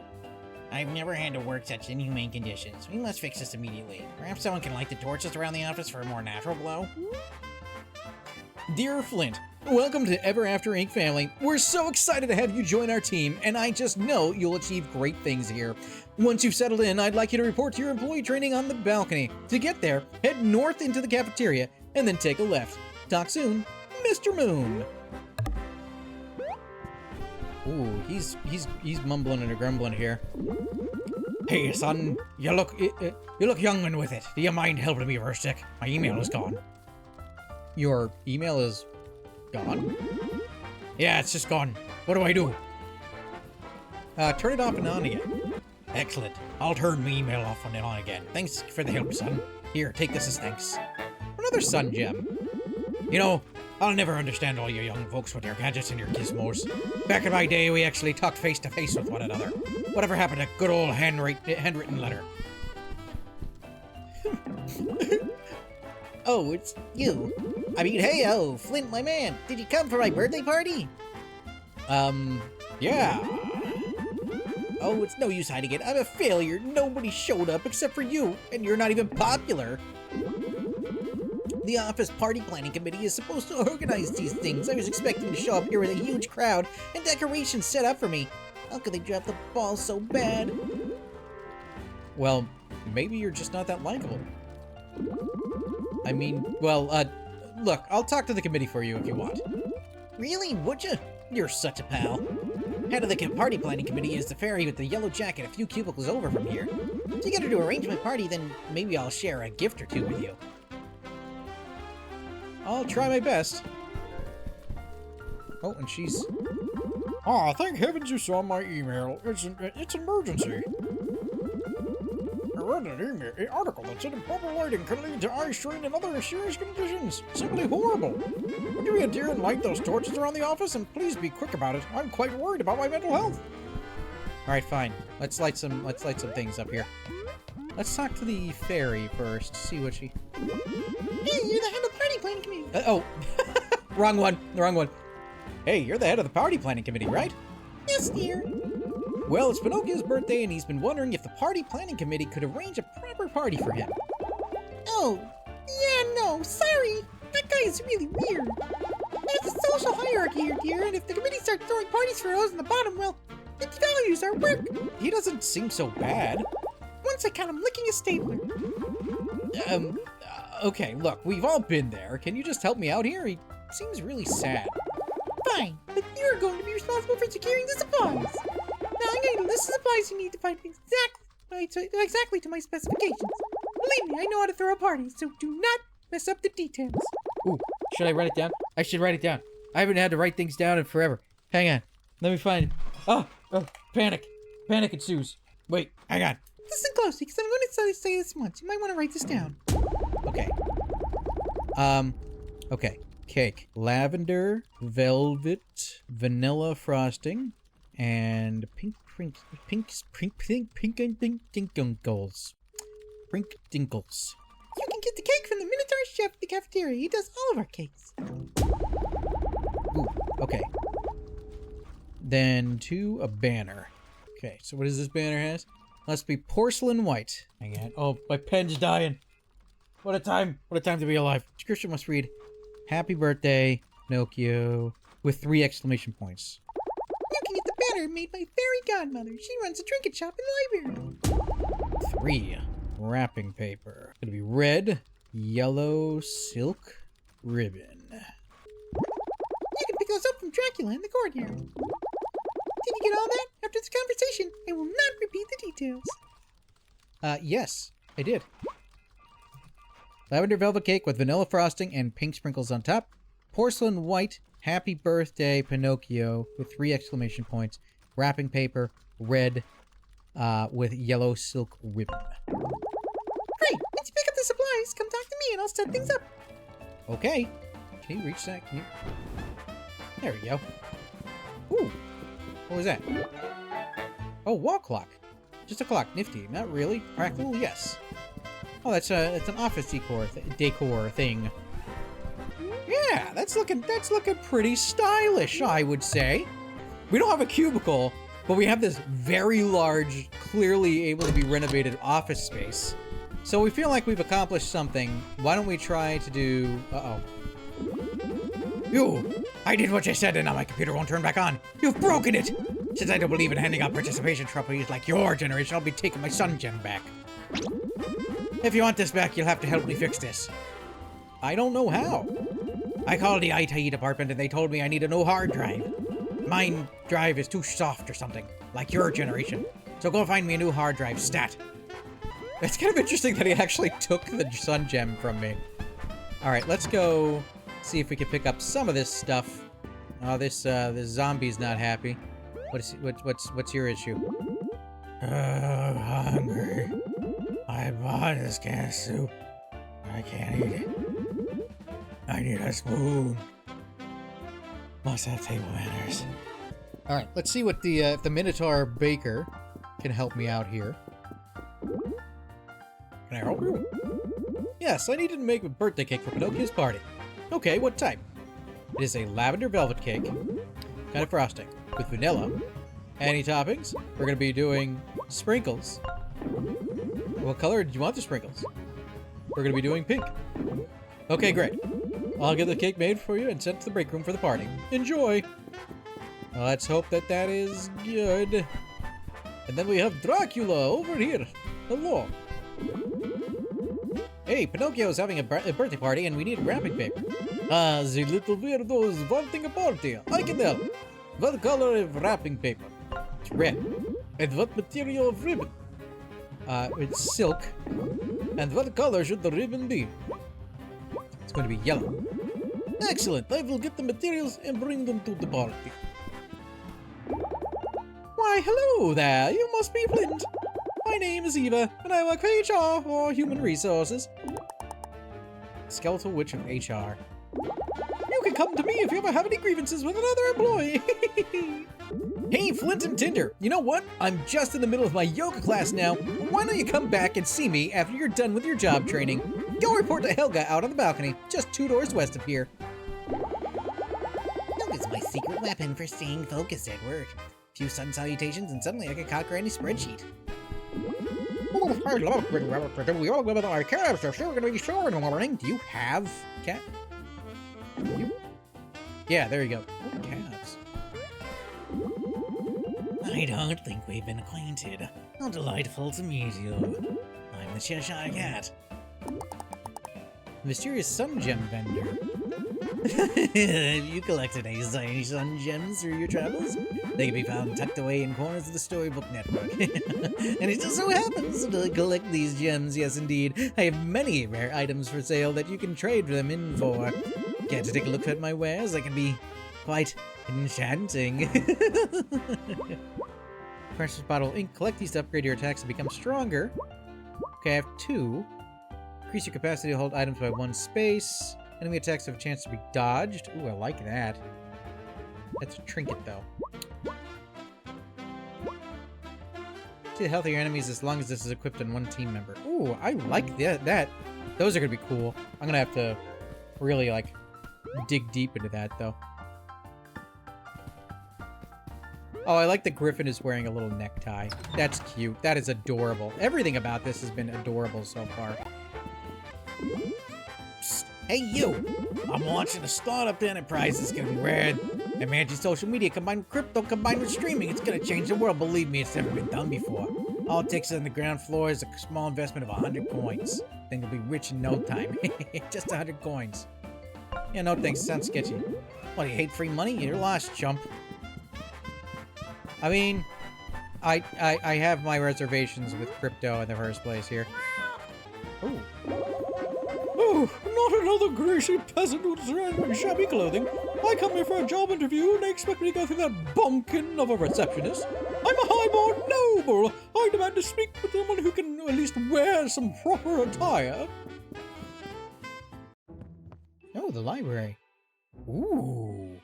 I've never had to work such inhumane conditions. We must fix this immediately. Perhaps someone can light the torches around the office for a more natural glow? Dear Flynt, welcome to Ever After Inc. family. We're so excited to have you join our team, and I just know you'll achieve great things here. Once you've settled in, I'd like you to report to your employee training on the balcony. To get there, head north into the cafeteria, and then take a left. Talk soon, Mr. Moon. Ooh, he's mumbling and grumbling here. Hey, son, you look young and with it. Do you mind helping me for a sec? My email is gone. Your email is gone? Yeah, it's just gone. What do I do? Turn it off and on again. Excellent. I'll turn my email off and on again. Thanks for the help, son. Here, take this as thanks. Another sun gem. You know, I'll never understand all you young folks with your gadgets and your gizmos. Back in my day, we actually talked face to face with one another. Whatever happened to good old handwritten letter? Oh, it's you. I mean, hey, Flynt, my man. Did you come for my birthday party? Yeah. Oh, it's no use hiding it. I'm a failure. Nobody showed up except for you, and you're not even popular. The office party planning committee is supposed to organize these things. I was expecting to show up here with a huge crowd and decorations set up for me. How could they drop the ball so bad? Well, maybe you're just not that likable. I mean, well, look, I'll talk to the committee for you if you want. Really? Would you? You're such a pal. Head of the party planning committee is the fairy with the yellow jacket a few cubicles over from here. If you get her to arrange my party, then maybe I'll share a gift or two with you. I'll try my best. Oh, and she's... Ah, thank heavens you saw my email. It's an emergency. I read an article that said improper lighting can lead to eye strain and other serious conditions. Simply horrible. Would you be a dear and light those torches around the office? And please be quick about it. I'm quite worried about my mental health. All right, fine. Let's light some things up here. Let's talk to the fairy first. See what she... Hey, you're the head of the party planning committee. oh, wrong one. The wrong one. Hey, you're the head of the party planning committee, right? Yes, dear. Well, it's Pinocchio's birthday, and he's been wondering if the party planning committee could arrange a proper party for him. Oh, yeah, no, sorry. That guy is really weird. There's a social hierarchy here, dear, and if the committee starts throwing parties for those in the bottom, well, it devalues our work. He doesn't seem so bad. Once I caught him licking a stapler. Okay, look, we've all been there. Can you just help me out here? He seems really sad. Fine, but you're going to be responsible for securing the supplies. Now I'm going to list the supplies you need to find exactly to my specifications. Believe me, I know how to throw a party, so do not mess up the details. Ooh, should I write it down? I should write it down. I haven't had to write things down in forever. Hang on. Let me find it. Oh, panic. Panic ensues. Wait, hang on. Listen closely, because I'm going to say this once. You might want to write this down. Okay. Okay. Cake. Lavender, velvet, vanilla frosting, and pink dinkles. Pink dinkles. You can get the cake from the Minotaur chef at the cafeteria. He does all of our cakes. Ooh, okay. Then to a banner. Okay, so what does this banner has? Must be porcelain white. Hang on. Oh, my pen's dying. What a time. What a time to be alive. Description must read, Happy birthday, Pinocchio, with 3 exclamation points. You can get the banner made by Fairy Godmother. She runs a trinket shop in the library. 3. Wrapping paper. It's gonna be red, yellow, silk, ribbon. You can pick those up from Dracula in the courtyard. Did you get all that? After this conversation, I will not repeat the details. Yes, I did. Lavender velvet cake with vanilla frosting and pink sprinkles on top. Porcelain white, happy birthday, Pinocchio, with 3 exclamation points. Wrapping paper, red, with yellow silk ribbon. Great! Once you pick up the supplies, come talk to me and I'll set things up. Okay. Can you reach that? Can you... There we go. Ooh. What was that? Oh, wall clock. Just a clock. Nifty. Not really. Practical? Yes. Oh, that's an office decor thing. Yeah, that's looking pretty stylish, I would say. We don't have a cubicle, but we have this very large, clearly able to be renovated office space. So we feel like we've accomplished something. Why don't we try to do... Uh-oh. You! I did what you said and now my computer won't turn back on. You've broken it! Since I don't believe in handing out participation trophies like your generation, I'll be taking my Sun Gem back. If you want this back, you'll have to help me fix this. I don't know how. I called the IT department and they told me I need a new hard drive. Mine drive is too soft or something, like your generation. So go find me a new hard drive, stat. It's kind of interesting that he actually took the Sun Gem from me. Alright, let's go see if we can pick up some of this stuff. Oh, this zombie's not happy. What's your issue? I'm hungry. I bought this can of soup. I can't eat it. I need a spoon. Must have table manners. All right, let's see what the Minotaur Baker can help me out here. Can I help you? Yes, I needed to make a birthday cake for Pinocchio's party. Okay, what type? It is a lavender velvet cake, kind of frosting, with vanilla. Any toppings? We're gonna be doing sprinkles. What color do you want the sprinkles? We're gonna be doing pink. Okay, great. I'll get the cake made for you and sent to the break room for the party. Enjoy! Let's hope that that is good. And then we have Dracula over here. Hello. Hey, Pinocchio's having a birthday party and we need wrapping paper. Ah, the little weirdo is wanting a party. I can help. What color of wrapping paper? It's red. And what material of ribbon? It's silk. And what color should the ribbon be? It's going to be yellow. Excellent. I will get the materials and bring them to the party. Why, hello there. You must be Flynt. My name is Eva, and I work for HR, or Human Resources. Skeletal Witch of HR. You can come to me if you ever have any grievances with another employee. Hey, Flynt and Tinder. You know what? I'm just in the middle of my yoga class now. Why don't you come back and see me after you're done with your job training? Go report to Helga out on the balcony, just 2 doors west of here. Yoga's my secret weapon for staying focused at work. Few sun salutations and suddenly I can conquer any spreadsheet. Our calves are sure gonna be sore in the morning. Do you have cat? Yeah, there you go. Oh, calves. I don't think we've been acquainted. How delightful to meet you. I'm the Cheshire Cat. Mysterious sun gem vendor. Have you collected any sun gems through your travels? They can be found tucked away in corners of the Storybook Network. And it just so happens to collect these gems, yes indeed. I have many rare items for sale that you can trade them in for. Care to take a look at my wares? They can be quite enchanting. Precious bottle of ink. Collect these to upgrade your attacks and become stronger. Okay, I have 2. Increase your capacity to hold items by 1 space. Enemy attacks have a chance to be dodged. Ooh, I like that. That's a trinket, though. See healthier enemies as long as this is equipped on 1 team member. Ooh, I like that. Those are gonna be cool. I'm gonna have to really, like, dig deep into that, though. Oh, I like the Griffin is wearing a little necktie. That's cute. That is adorable. Everything about this has been adorable so far. Psst. Hey, you! I'm launching a startup enterprise that's gonna be rad. And managing social media combined with crypto combined with streaming. It's gonna change the world. Believe me, it's never been done before. All it takes on the ground floor is a small investment of 100 coins. Then you'll be rich in no time. Just 100 coins. Yeah, no thanks. Sounds sketchy. What, do you hate free money? You're lost, chump. I mean, I have my reservations with crypto in the first place here. Ooh. Oh, not another greasy peasant who's wearing shabby clothing. I come here for a job interview and they expect me to go through that bumpkin of a receptionist. I'm a high-born noble. I demand to speak with someone who can at least wear some proper attire. Oh, the library. Ooh.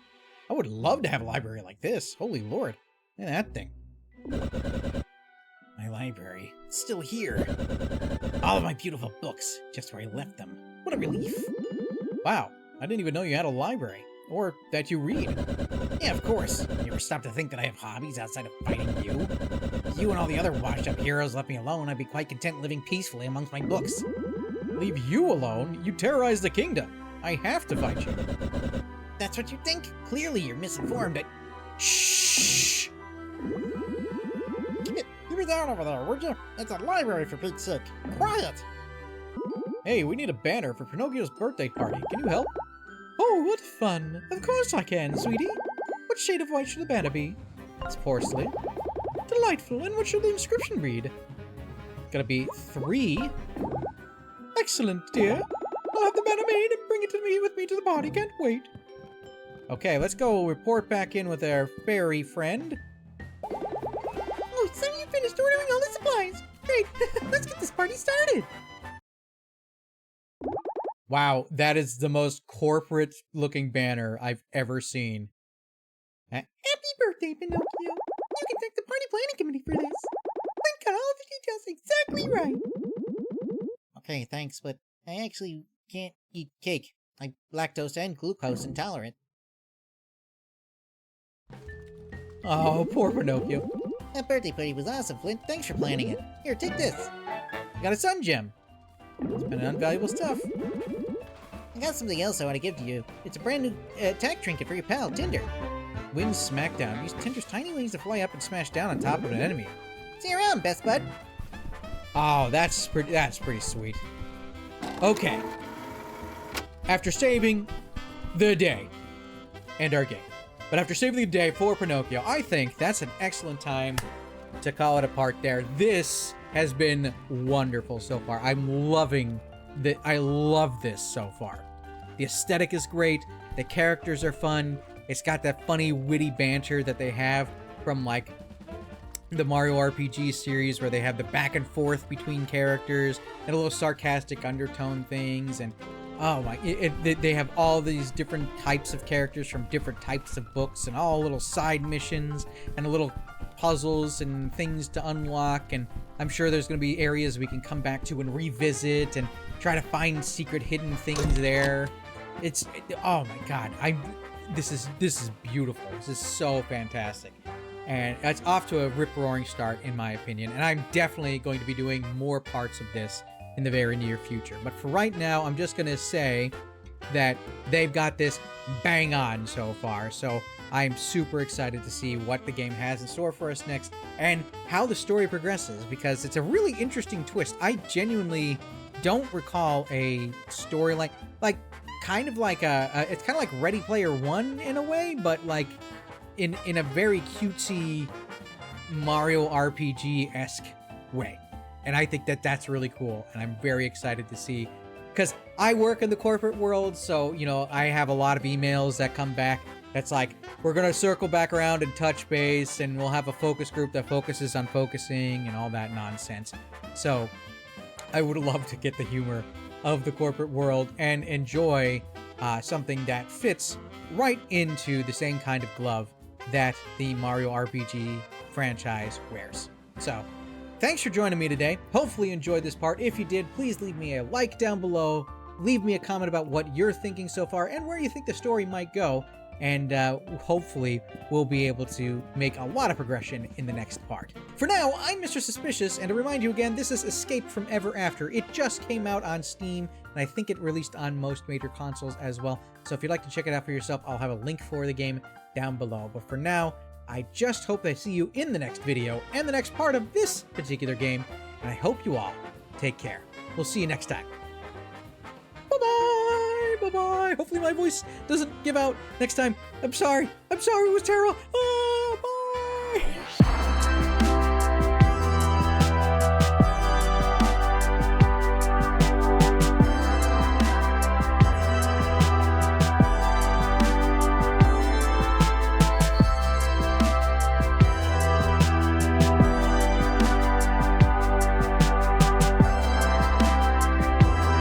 I would love to have a library like this. Holy Lord. Look at that thing. My library. It's still here. All of my beautiful books, just where I left them. What a relief. Wow. I didn't even know you had a library. Or that you read. Yeah, of course. You ever stop to think that I have hobbies outside of fighting you? If you and all the other washed-up heroes left me alone, I'd be quite content living peacefully amongst my books. Leave you alone? You terrorize the kingdom. I have to fight you. That's what you think? Clearly you're misinformed. Shh! Keep it down over there, would you? It's a library, for Pete's sake. Quiet! Hey, we need a banner for Pinocchio's birthday party. Can you help? Oh, what fun. Of course I can, sweetie. What shade of white should the banner be? It's porcelain. Delightful. And what should the inscription read? It's gotta be 3. Excellent, dear. I'll have the banner made and bring it with me to the party. Can't wait. Okay, let's go report back in with our fairy friend. Oh, so you finished ordering all the supplies. Great. Let's get this party started. Wow, that is the most corporate-looking banner I've ever seen. Happy birthday, Pinocchio. You can thank the party planning committee for this. Flynt got all the details exactly right. Okay, thanks, but I actually can't eat cake. I'm lactose and glucose intolerant. Oh, poor Pinocchio. That birthday party was awesome, Flynt. Thanks for planning it. Here, take this. You got a sun gem. It's been invaluable stuff. I got something else I want to give to you. It's a brand new attack trinket for your pal, Tinder. Wind Smackdown. Use Tinder's tiny wings to fly up and smash down on top of an enemy. See you around, best bud. Oh, that's pretty sweet. Okay. After saving the day and our game, but after saving the day for Pinocchio, I think that's an excellent time to call it apart there. This has been wonderful so far. I'm loving that. I love this so far. The aesthetic is great. The characters are fun. It's got that funny, witty banter that they have from like the Mario RPG series, where they have the back and forth between characters and a little sarcastic undertone things. And oh my, they have all these different types of characters from different types of books, and all little side missions and little puzzles and things to unlock. And I'm sure there's going to be areas we can come back to and revisit and try to find secret hidden things there. Oh my god, this is beautiful. This is so fantastic. And it's off to a rip-roaring start, in my opinion. And I'm definitely going to be doing more parts of this in the very near future. But for right now, I'm just going to say that they've got this bang on so far. So I'm super excited to see what the game has in store for us next and how the story progresses, because it's a really interesting twist. I genuinely don't recall a story like kind of like it's kind of like Ready Player One in a way, but like in a very cutesy Mario RPG-esque way. And I think that that's really cool, and I'm very excited to see, because I work in the corporate world, so, you know, I have a lot of emails that come back that's like, we're going to circle back around and touch base, and we'll have a focus group that focuses on focusing and all that nonsense. So I would love to get the humor of the corporate world and enjoy something that fits right into the same kind of glove that the Mario RPG franchise wears. So thanks for joining me today. Hopefully you enjoyed this part. If you did, please leave me a like down below. Leave me a comment about what you're thinking so far and where you think the story might go. And hopefully we'll be able to make a lot of progression in the next part. For now, I'm Mr. Suspicious, and to remind you again, this is Escape from Ever After. It just came out on Steam, and I think it released on most major consoles as well. So if you'd like to check it out for yourself, I'll have a link for the game down below. But for now, I just hope I see you in the next video and the next part of this particular game, and I hope you all take care. We'll see you next time. Bye-bye! Bye-bye! Hopefully my voice doesn't give out next time. I'm sorry. It was terrible. Oh!